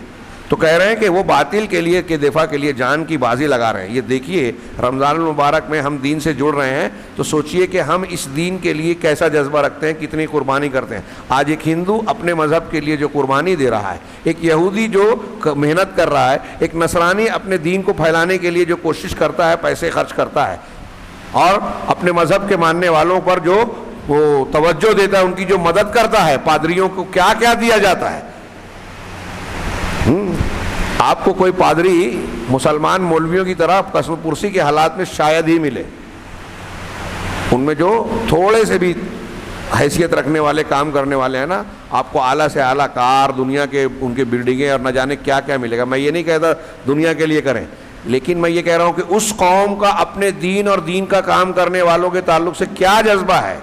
تو کہہ رہے ہیں کہ وہ باطل کے لیے کے دفاع کے لیے جان کی بازی لگا رہے ہیں۔ یہ دیکھیے رمضان المبارک میں ہم دین سے جڑ رہے ہیں تو سوچئے کہ ہم اس دین کے لیے کیسا جذبہ رکھتے ہیں، کتنی قربانی کرتے ہیں۔ آج ایک ہندو اپنے مذہب کے لیے جو قربانی دے رہا ہے، ایک یہودی جو محنت کر رہا ہے، ایک نصرانی اپنے دین کو پھیلانے کے لیے جو کوشش کرتا ہے، پیسے خرچ کرتا ہے، اور اپنے مذہب کے ماننے والوں پر جو وہ توجہ دیتا ہے، ان کی جو مدد کرتا ہے، پادریوں کو کیا کیا دیا جاتا ہے۔ آپ کو کوئی پادری مسلمان مولویوں کی طرح قسم پرسی کے حالات میں شاید ہی ملے، ان میں جو تھوڑے سے بھی حیثیت رکھنے والے کام کرنے والے ہیں نا، آپ کو اعلیٰ سے اعلیٰ کار، دنیا کے ان کے بلڈنگیں اور نہ جانے کیا کیا ملے گا۔ میں یہ نہیں کہتا دنیا کے لیے کریں، لیکن میں یہ کہہ رہا ہوں کہ اس قوم کا اپنے دین اور دین کا کام کرنے والوں کے تعلق سے کیا جذبہ ہے۔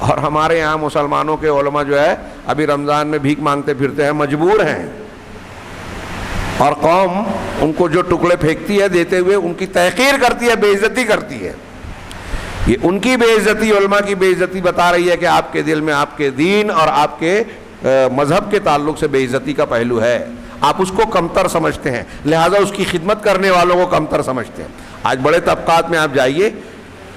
اور ہمارے یہاں مسلمانوں کے علماء جو ہے ابھی رمضان میں بھیک مانگتے پھرتے ہیں، مجبور ہیں، اور قوم ان کو جو ٹکڑے پھینکتی ہے دیتے ہوئے ان کی تحقیر کرتی ہے، بے عزتی کرتی ہے۔ یہ ان کی بے عزتی، علماء کی بے عزتی بتا رہی ہے کہ آپ کے دل میں آپ کے دین اور آپ کے مذہب کے تعلق سے بے عزتی کا پہلو ہے، آپ اس کو کمتر سمجھتے ہیں، لہذا اس کی خدمت کرنے والوں کو کمتر سمجھتے ہیں۔ آج بڑے طبقات میں آپ جائیے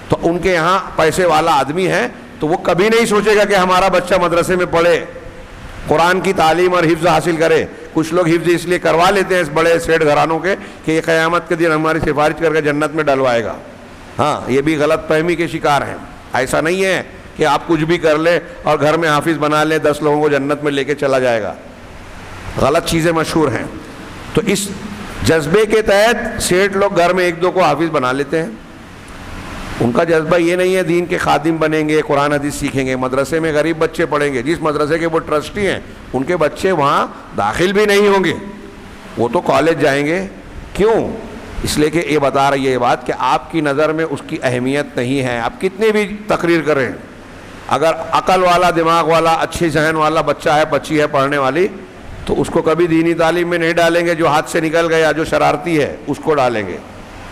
تو ان کے یہاں پیسے والا آدمی ہے تو وہ کبھی نہیں سوچے گا کہ ہمارا بچہ مدرسے میں پڑھے، قرآن کی تعلیم اور حفظ حاصل کرے۔ کچھ لوگ حفظ اس لیے کروا لیتے ہیں اس بڑے سیٹ گھرانوں کے کہ یہ قیامت کے دن ہماری سفارش کر کے جنت میں ڈلوائے گا۔ ہاں یہ بھی غلط فہمی کے شکار ہیں۔ ایسا نہیں ہے کہ آپ کچھ بھی کر لیں اور گھر میں حافظ بنا لیں، 10 لوگوں کو جنت میں لے کے چلا جائے گا، غلط چیزیں مشہور ہیں۔ تو اس جذبے کے تحت سیٹ لوگ گھر میں 1-2 کو حافظ بنا لیتے ہیں، ان کا جذبہ یہ نہیں ہے دین کے خادم بنیں گے، قرآن حدیث سیکھیں گے، مدرسے میں غریب بچے پڑھیں گے، جس مدرسے کے وہ ٹرسٹی ہیں ان کے بچے وہاں داخل بھی نہیں ہوں گے، وہ تو کالج جائیں گے۔ کیوں؟ اس لیے کہ یہ بتا رہی ہے یہ بات کہ آپ کی نظر میں اس کی اہمیت نہیں ہے، آپ کتنے بھی تقریر کریں، اگر عقل والا، دماغ والا، اچھی ذہن والا بچہ ہے، بچی ہے پڑھنے والی، تو اس کو کبھی دینی تعلیم میں نہیں ڈالیں گے، جو ہاتھ سے نکل گیا، جو شرارتی ہے اس کو ڈالیں گے،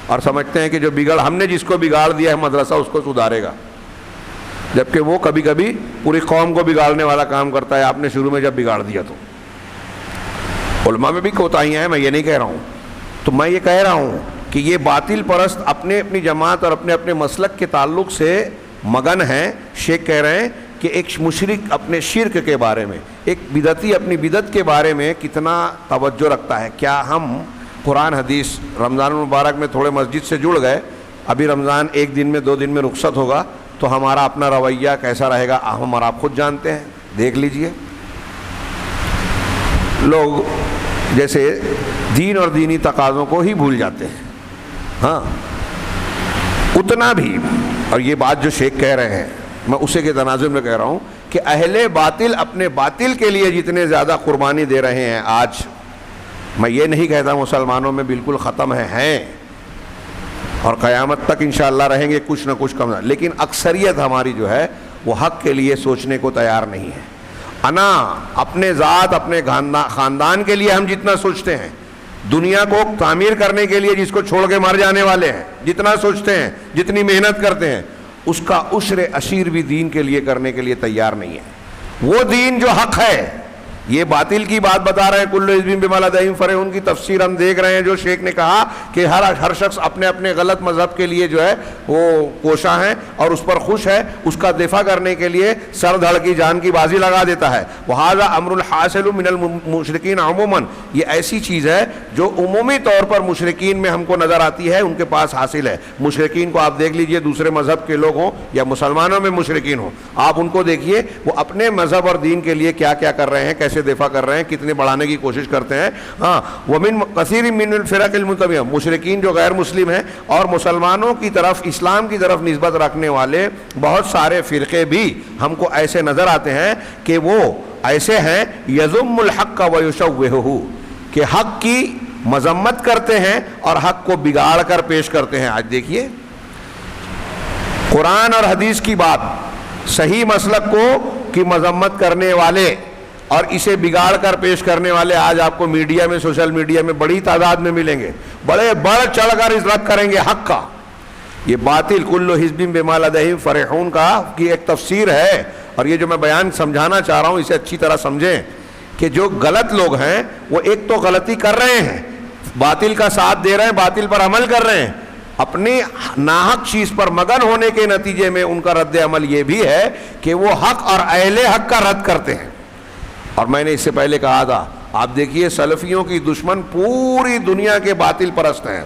اور سمجھتے ہیں کہ جو ہم نے جس کو بگاڑ دیا ہے مدرسہ اس کو سدھارے گا، جبکہ وہ کبھی کبھی پوری قوم کو بگاڑنے والا کام کرتا ہے، آپ نے شروع میں جب بگاڑ دیا تو۔ علماء میں بھی کوتاہیاں ہیں، میں یہ نہیں کہہ رہا ہوں، تو میں یہ کہہ رہا ہوں کہ یہ باطل پرست اپنی جماعت اور اپنے مسلک کے تعلق سے مگن ہیں۔ شیخ کہہ رہے ہیں کہ ایک مشرک اپنے شرک کے بارے میں، ایک بدعتی اپنی بدعت کے بارے میں کتنا توجہ رکھتا ہے۔ کیا ہم قرآن حدیث رمضان المبارک میں تھوڑے مسجد سے جڑ گئے، ابھی رمضان 1 دن میں 2 دن میں رخصت ہوگا تو ہمارا اپنا رویہ کیسا رہے گا ہم اور آپ خود جانتے ہیں، دیکھ لیجئے۔ لوگ جیسے دین اور دینی تقاضوں کو ہی بھول جاتے ہیں، ہاں اتنا بھی۔ اور یہ بات جو شیخ کہہ رہے ہیں میں اسے کے تناظر میں کہہ رہا ہوں کہ اہل باطل اپنے باطل کے لیے جتنے زیادہ قربانی دے رہے ہیں آج، میں یہ نہیں کہتا مسلمانوں میں بالکل ختم ہیں اور قیامت تک انشاءاللہ رہیں گے کچھ نہ کچھ کم، لیکن اکثریت ہماری جو ہے وہ حق کے لیے سوچنے کو تیار نہیں ہے۔ انا اپنے ذات، اپنے خاندان کے لیے ہم جتنا سوچتے ہیں، دنیا کو تعمیر کرنے کے لیے جس کو چھوڑ کے مر جانے والے ہیں جتنا سوچتے ہیں، جتنی محنت کرتے ہیں، اس کا عشر عشیر بھی دین کے لیے کرنے کے لیے تیار نہیں ہے۔ وہ دین جو حق ہے، یہ باطل کی بات بتا رہے ہیں، کل حزب بما لدیہم فرحون کی تفسیر ہم دیکھ رہے ہیں، جو شیخ نے کہا کہ ہر شخص اپنے اپنے غلط مذہب کے لیے جو ہے وہ کوشاں ہے اور اس پر خوش ہے، اس کا دفاع کرنے کے لیے سر دھڑ کی جان کی بازی لگا دیتا ہے۔ وَهَذَا أَمْرٌ حَاصِلٌ مِنَ الْمُشْرِكِينَ عموماً، یہ ایسی چیز ہے جو عمومی طور پر مشرکین میں ہم کو نظر آتی ہے، ان کے پاس حاصل ہے۔ مشرکین کو آپ دیکھ لیجئے، دوسرے مذہب کے لوگ ہوں یا مسلمانوں میں مشرکین ہوں، آپ ان کو دیکھیے وہ اپنے مذہب اور دین کے لیے کیا کیا کر رہے ہیں، کیسے دفاع کر رہے ہیں، کتنے بڑھانے کی کوشش کرتے ہیں۔ ہاں ومن کثیر من الفرق المنتبہ، مشرکین جو غیر مسلم ہیں اور مسلمانوں کی طرف، اسلام کی طرف نسبت رکھنے والے بہت سارے فرقے بھی ہم کو ایسے نظر آتے ہیں کہ وہ ایسے ہیں یذم الحق ویشوہہ، کہ حق کی مذمت کرتے ہیں اور حق کو بگاڑ کر پیش کرتے ہیں۔ آج دیکھیے قرآن اور حدیث کی بات، صحیح مسلک کو کی مذمت کرنے والے اور اسے بگاڑ کر پیش کرنے والے آج آپ کو میڈیا میں، سوشل میڈیا میں بڑی تعداد میں ملیں گے، بڑے بڑھ چڑھ کر رد کریں گے حق کا۔ یہ باطل کل حزب بما لدیہم فرحون کی ایک تفسیر ہے، اور یہ جو میں بیان سمجھانا چاہ رہا ہوں اسے اچھی طرح سمجھیں کہ جو غلط لوگ ہیں وہ ایک تو غلطی کر رہے ہیں، باطل کا ساتھ دے رہے ہیں، باطل پر عمل کر رہے ہیں، اپنی ناحق چیز پر مگن ہونے کے نتیجے میں ان کا رد عمل یہ بھی ہے کہ وہ حق اور اہل حق کا رد کرتے ہیں۔ اور میں نے اس سے پہلے کہا تھا، آپ دیکھیے سلفیوں کی دشمن پوری دنیا کے باطل پرست ہیں،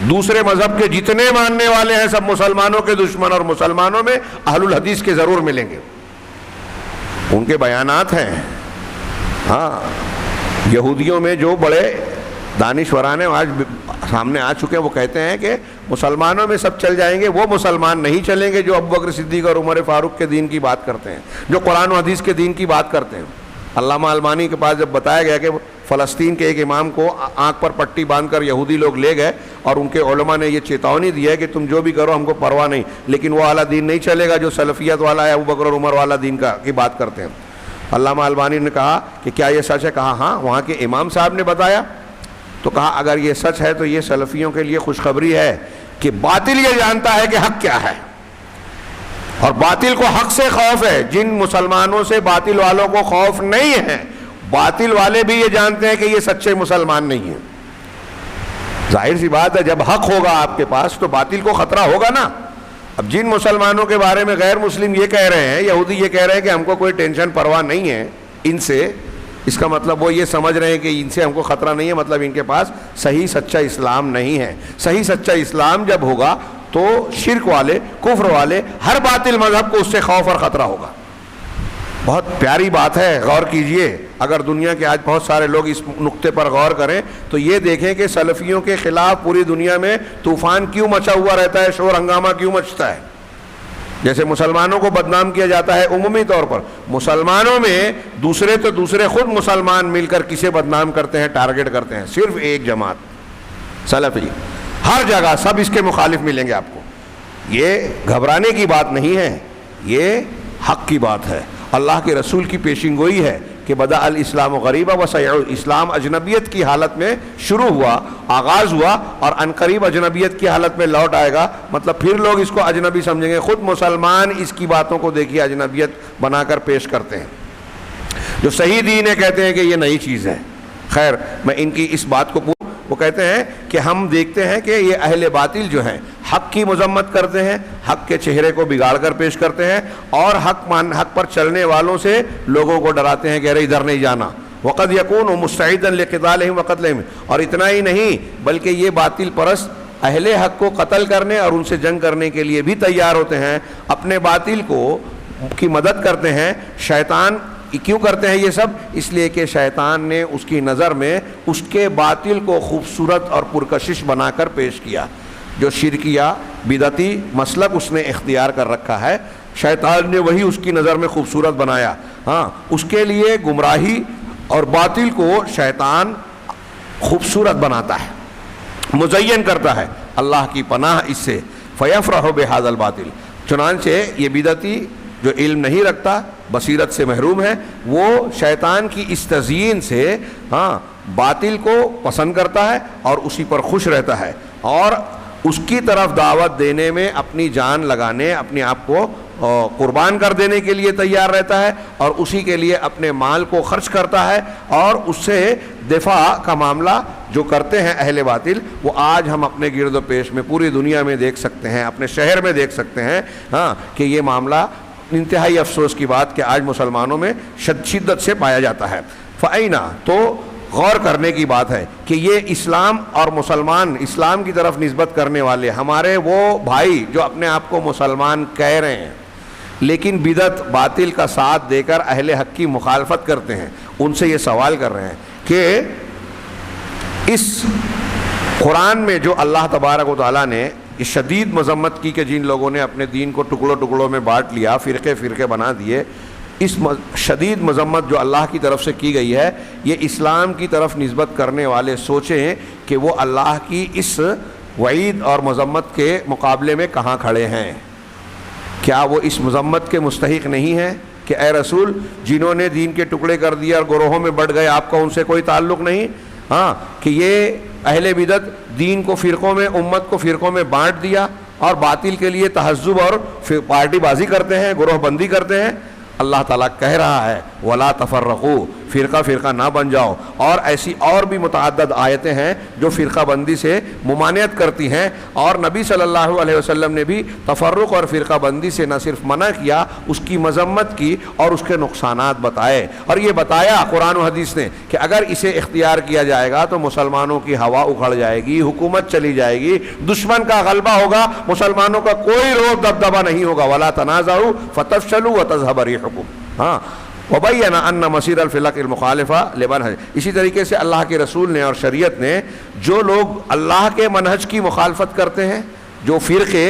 دوسرے مذہب کے جتنے ماننے والے ہیں سب مسلمانوں کے دشمن، اور مسلمانوں میں اہل الحدیث کے ضرور ملیں گے، ان کے بیانات ہیں۔ ہاں یہودیوں میں جو بڑے دانشوران آج سامنے آ چکے ہیں وہ کہتے ہیں کہ مسلمانوں میں سب چل جائیں گے، وہ مسلمان نہیں چلیں گے جو ابو بکر صدیق اور عمر فاروق کے دین کی بات کرتے ہیں، جو قرآن و حدیث کے دین کی بات کرتے ہیں۔ علامہ البانی کے پاس جب بتایا گیا کہ فلسطین کے ایک امام کو آنکھ پر پٹی باندھ کر یہودی لوگ لے گئے اور ان کے علماء نے یہ چیتونی دی ہے کہ تم جو بھی کرو ہم کو پرواہ نہیں، لیکن وہ والا دین نہیں چلے گا جو سلفیت والا ہے، ابو بکر اور عمر والا دین کی بات کرتے ہیں۔ علامہ البانی نے کہا کہ کیا یہ سچ ہے؟ کہا ہاں، وہاں کے امام صاحب نے بتایا۔ تو کہا اگر یہ سچ ہے تو یہ سلفیوں کے لیے خوشخبری ہے کہ باطل یہ جانتا ہے کہ حق کیا ہے، اور باطل کو حق سے خوف ہے۔ جن مسلمانوں سے باطل والوں کو خوف نہیں ہے، باطل والے بھی یہ جانتے ہیں کہ یہ سچے مسلمان نہیں ہیں۔ ظاہر سی بات ہے جب حق ہوگا آپ کے پاس تو باطل کو خطرہ ہوگا نا۔ اب جن مسلمانوں کے بارے میں غیر مسلم یہ کہہ رہے ہیں، یہودی یہ کہہ رہے ہیں کہ ہم کو کوئی ٹینشن پرواہ نہیں ہے ان سے، اس کا مطلب وہ یہ سمجھ رہے ہیں کہ ان سے ہم کو خطرہ نہیں ہے، مطلب ان کے پاس صحیح سچا اسلام نہیں ہے۔ صحیح سچا اسلام جب ہوگا تو شرک والے، کفر والے، ہر باطل مذہب کو اس سے خوف اور خطرہ ہوگا۔ بہت پیاری بات ہے، غور کیجئے. اگر دنیا کے آج بہت سارے لوگ اس نقطے پر غور کریں تو یہ دیکھیں کہ سلفیوں کے خلاف پوری دنیا میں طوفان کیوں مچا ہوا رہتا ہے، شور ہنگامہ کیوں مچتا ہے. جیسے مسلمانوں کو بدنام کیا جاتا ہے عمومی طور پر، مسلمانوں میں دوسرے تو دوسرے خود مسلمان مل کر کسے بدنام کرتے ہیں، ٹارگٹ کرتے ہیں. صرف ایک جماعت سلفی، ہر جگہ سب اس کے مخالف ملیں گے آپ کو. یہ گھبرانے کی بات نہیں ہے، یہ حق کی بات ہے. اللہ کے رسول کی پیشین گوئی ہے کہ بدأ الاسلام غریبا وسیعود، اسلام اجنبیت کی حالت میں شروع ہوا، آغاز ہوا، اور عنقریب اجنبیت کی حالت میں لوٹ آئے گا. مطلب پھر لوگ اس کو اجنبی سمجھیں گے. خود مسلمان اس کی باتوں کو دیکھیے اجنبیت بنا کر پیش کرتے ہیں. جو صحیح دین ہے کہتے ہیں کہ یہ نئی چیز ہے. خیر، میں ان کی اس بات کو وہ کہتے ہیں کہ ہم دیکھتے ہیں کہ یہ اہل باطل جو ہیں حق کی مذمت کرتے ہیں، حق کے چہرے کو بگاڑ کر پیش کرتے ہیں، اور حق پر چلنے والوں سے لوگوں کو ڈراتے ہیں کہ ارے ادھر نہیں جانا. وقد یکون مستعدا لقتالہم وقتلہم، اور اتنا ہی نہیں بلکہ یہ باطل پرست اہل حق کو قتل کرنے اور ان سے جنگ کرنے کے لیے بھی تیار ہوتے ہیں، اپنے باطل کی مدد کرتے ہیں. شیطان کیوں کرتے ہیں یہ سب؟ اس لیے کہ شیطان نے اس کی نظر میں اس کے باطل کو خوبصورت اور پرکشش بنا کر پیش کیا. جو شرکیہ بدعتی مسلک اس نے اختیار کر رکھا ہے، شیطان نے وہی اس کی نظر میں خوبصورت بنایا. ہاں، اس کے لیے گمراہی اور باطل کو شیطان خوبصورت بناتا ہے، مزین کرتا ہے. اللہ کی پناہ اس سے. فیفرح بہذا الباطل، چنانچہ یہ بدعتی جو علم نہیں رکھتا، بصیرت سے محروم ہے، وہ شیطان کی اس تزیین سے باطل کو پسند کرتا ہے اور اسی پر خوش رہتا ہے، اور اس کی طرف دعوت دینے میں اپنی جان لگانے، اپنے آپ کو قربان کر دینے کے لیے تیار رہتا ہے، اور اسی کے لیے اپنے مال کو خرچ کرتا ہے. اور اس سے دفاع کا معاملہ جو کرتے ہیں اہل باطل، وہ آج ہم اپنے گرد و پیش میں پوری دنیا میں دیکھ سکتے ہیں، اپنے شہر میں دیکھ سکتے ہیں کہ یہ معاملہ انتہائی افسوس کی بات کہ آج مسلمانوں میں شدت سے پایا جاتا ہے. فَأَيْنَ، تو غور کرنے کی بات ہے کہ یہ اسلام اور مسلمان، اسلام کی طرف نسبت کرنے والے ہمارے وہ بھائی جو اپنے آپ کو مسلمان کہہ رہے ہیں لیکن بدعت باطل کا ساتھ دے کر اہل حق کی مخالفت کرتے ہیں، ان سے یہ سوال کر رہے ہیں کہ اس قرآن میں جو اللہ تبارک و تعالیٰ نے یہ شدید مذمت کی کہ جن لوگوں نے اپنے دین کو ٹکڑوں ٹکڑوں میں بانٹ لیا، فرقے فرقے بنا دیے، اس شدید مذمت جو اللہ کی طرف سے کی گئی ہے، یہ اسلام کی طرف نسبت کرنے والے سوچیں کہ وہ اللہ کی اس وعید اور مذمت کے مقابلے میں کہاں کھڑے ہیں. کیا وہ اس مذمت کے مستحق نہیں ہیں کہ اے رسول، جنہوں نے دین کے ٹکڑے کر دیا اور گروہوں میں بٹ گئے، آپ کا ان سے کوئی تعلق نہیں؟ کہ یہ اہل بدعت دین کو فرقوں میں، امت کو فرقوں میں بانٹ دیا اور باطل کے لیے تحزب اور پارٹی بازی کرتے ہیں، گروہ بندی کرتے ہیں. اللہ تعالیٰ کہہ رہا ہے وَلَا تَفَرَّقُوا، فرقہ فرقہ نہ بن جاؤ. اور ایسی اور بھی متعدد آیتیں ہیں جو فرقہ بندی سے ممانعت کرتی ہیں، اور نبی صلی اللہ علیہ وسلم نے بھی تفرق اور فرقہ بندی سے نہ صرف منع کیا، اس کی مذمت کی اور اس کے نقصانات بتائے. اور یہ بتایا قرآن و حدیث نے کہ اگر اسے اختیار کیا جائے گا تو مسلمانوں کی ہوا اکھڑ جائے گی، حکومت چلی جائے گی، دشمن کا غلبہ ہوگا، مسلمانوں کا کوئی روب دبدبہ نہیں ہوگا. وَلَا تَنَازَعُوا فَتَفْشَلُوا وَتَذْهَبَ رِيحُكُمْ. وَبَيَّنَ أَنَّ مَصِيرَ الْفِرَقِ الْمُخَالِفَةِ لِمَنْهَجِ. اسی طریقے سے اللہ کے رسول نے اور شریعت نے جو لوگ اللہ کے منہج کی مخالفت کرتے ہیں، جو فرقے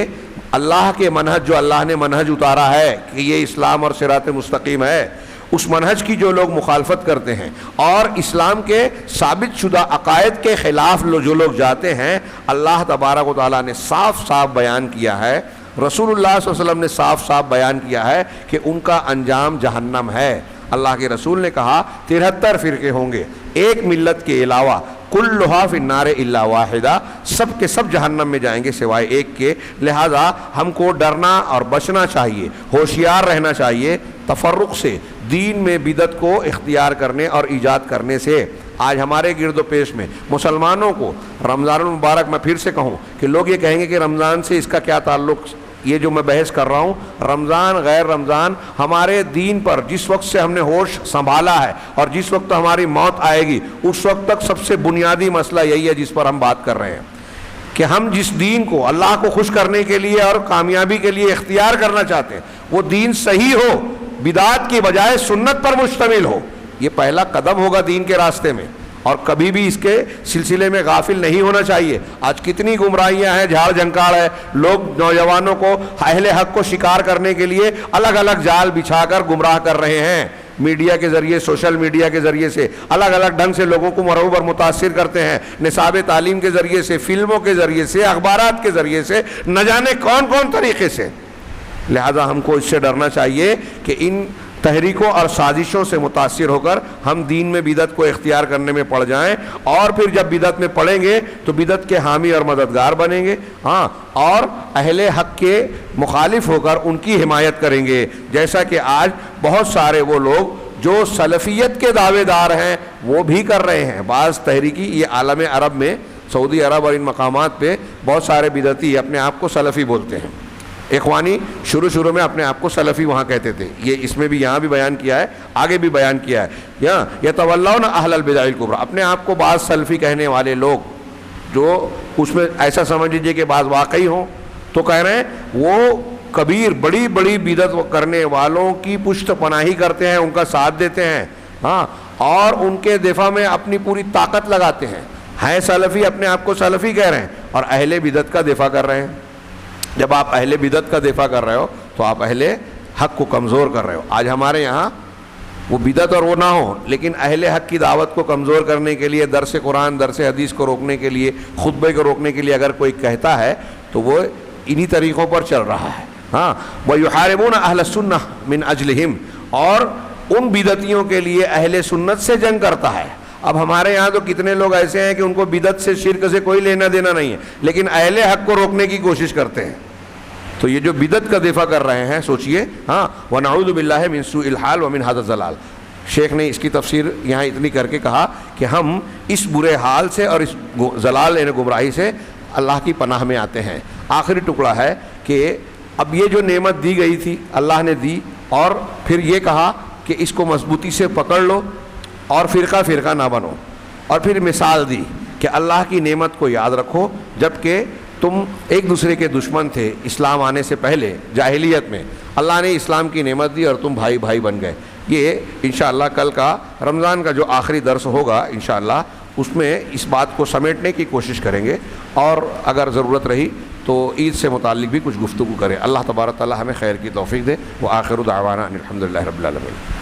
اللہ کے منہج، جو اللہ نے منہج اتارا ہے کہ یہ اسلام اور صراط مستقیم ہے، اس منہج کی جو لوگ مخالفت کرتے ہیں اور اسلام کے ثابت شدہ عقائد کے خلاف جو لوگ جاتے ہیں، اللہ تبارک و تعالیٰ نے صاف صاف بیان کیا ہے، رسول اللہ صلی اللہ علیہ وسلم نے صاف صاف بیان کیا ہے کہ ان کا انجام جہنم ہے. اللہ کے رسول نے کہا 73 فرقے ہوں گے ایک ملت کے علاوہ، کلھا فی النار الا واحدہ، سب کے سب جہنم میں جائیں گے سوائے ایک کے. لہذا ہم کو ڈرنا اور بچنا چاہیے، ہوشیار رہنا چاہیے تفرق سے، دین میں بدعت کو اختیار کرنے اور ایجاد کرنے سے. آج ہمارے گرد و پیش میں مسلمانوں کو رمضان المبارک، میں پھر سے کہوں کہ لوگ یہ کہیں گے کہ رمضان سے اس کا کیا تعلق. یہ جو میں بحث کر رہا ہوں، رمضان غیر رمضان، ہمارے دین پر جس وقت سے ہم نے ہوش سنبھالا ہے اور جس وقت ہماری موت آئے گی، اس وقت تک سب سے بنیادی مسئلہ یہی ہے جس پر ہم بات کر رہے ہیں کہ ہم جس دین کو اللہ کو خوش کرنے کے لیے اور کامیابی کے لیے اختیار کرنا چاہتے ہیں، وہ دین صحیح ہو، بدعات کی بجائے سنت پر مشتمل ہو. یہ پہلا قدم ہوگا دین کے راستے میں, اور کبھی بھی اس کے سلسلے میں غافل نہیں ہونا چاہیے. آج کتنی گمراہیاں ہیں, جھاڑ جھنکاڑ ہے, لوگ نوجوانوں کو اہل حق کو شکار کرنے کے لیے الگ الگ جال بچھا کر گمراہ کر رہے ہیں. میڈیا کے ذریعے, سوشل میڈیا کے ذریعے سے الگ الگ ڈھنگ سے لوگوں کو مرعوب اور متاثر کرتے ہیں, نصاب تعلیم کے ذریعے سے, فلموں کے ذریعے سے, اخبارات کے ذریعے سے, نہ جانے کون کون طریقے سے. لہذا ہم کو اس سے ڈرنا چاہیے کہ ان تحریکوں اور سازشوں سے متاثر ہو کر ہم دین میں بدعت کو اختیار کرنے میں پڑ جائیں, اور پھر جب بدعت میں پڑیں گے تو بدعت کے حامی اور مددگار بنیں گے, ہاں, اور اہل حق کے مخالف ہو کر ان کی حمایت کریں گے. جیسا کہ آج بہت سارے وہ لوگ جو سلفیت کے دعوے دار ہیں وہ بھی کر رہے ہیں. بعض تحریکی, یہ عالم عرب میں, سعودی عرب اور ان مقامات پہ بہت سارے بدعتی اپنے آپ کو سلفی بولتے ہیں. اخوانی شروع میں اپنے آپ کو سلفی وہاں کہتے تھے, یہ اس میں بھی یہاں بھی بیان کیا ہے, آگے بھی بیان کیا ہے. یتولون اہل البدع الکبریٰ, اپنے آپ کو بعض سلفی کہنے والے لوگ جو اس میں ایسا سمجھ لیجیے کہ بعض واقعی ہوں, تو کہہ رہے ہیں وہ کبیر بڑی بڑی بدعت کرنے والوں کی پشت پناہی کرتے ہیں, ان کا ساتھ دیتے ہیں, ہاں, اور ان کے دفاع میں اپنی پوری طاقت لگاتے ہیں. ہیں سلفی, اپنے آپ کو سلفی کہہ رہے ہیں, اور اہل بدعت کا دفاع کر رہے ہیں. جب آپ اہل بدعت کا دفاع کر رہے ہو تو آپ اہل حق کو کمزور کر رہے ہو. آج ہمارے یہاں وہ بدعت اور وہ نہ ہو, لیکن اہل حق کی دعوت کو کمزور کرنے کے لیے, درس قرآن درس حدیث کو روکنے کے لیے, خطبے کو روکنے کے لیے اگر کوئی کہتا ہے تو وہ انہی طریقوں پر چل رہا ہے. ہاں, وَيُحَارِبُونَ أَهْلَ السُّنَّةِ مِنْ أَجْلِهِمْ, اور ان بدعتیوں کے لیے اہل سنت سے جنگ کرتا ہے. اب ہمارے یہاں تو کتنے لوگ ایسے ہیں کہ ان کو بدعت سے, شرک سے کوئی لینا دینا نہیں ہے, لیکن اہل حق کو روکنے کی کوشش کرتے ہیں. تو یہ جو بدعت کا دفاع کر رہے ہیں, سوچئے, ہاں, وَنَعُوذُ بِاللَّهِ مِنْ سُوءِ الْحَالِ وَمِنْ هَذَا الضَّلَالِ. شیخ نے اس کی تفسیر یہاں اتنی کر کے کہا کہ ہم اس برے حال سے اور اس ضلال یعنی گمراہی سے اللہ کی پناہ میں آتے ہیں. آخری ٹکڑا ہے کہ اب یہ جو نعمت دی گئی تھی اللہ نے دی, اور پھر یہ کہا کہ اس کو مضبوطی سے پکڑ لو اور فرقہ فرقہ نہ بنو, اور پھر مثال دی کہ اللہ کی نعمت کو یاد رکھو جبکہ تم ایک دوسرے کے دشمن تھے اسلام آنے سے پہلے جاہلیت میں, اللہ نے اسلام کی نعمت دی اور تم بھائی بھائی بن گئے. یہ انشاءاللہ کل کا رمضان کا جو آخری درس ہوگا انشاءاللہ اس میں اس بات کو سمیٹنے کی کوشش کریں گے, اور اگر ضرورت رہی تو عید سے متعلق بھی کچھ گفتگو کریں. اللہ تبارک تعالی ہمیں خیر کی توفیق دے. وآخر دعوانا ان الحمدللہ رب العالمین.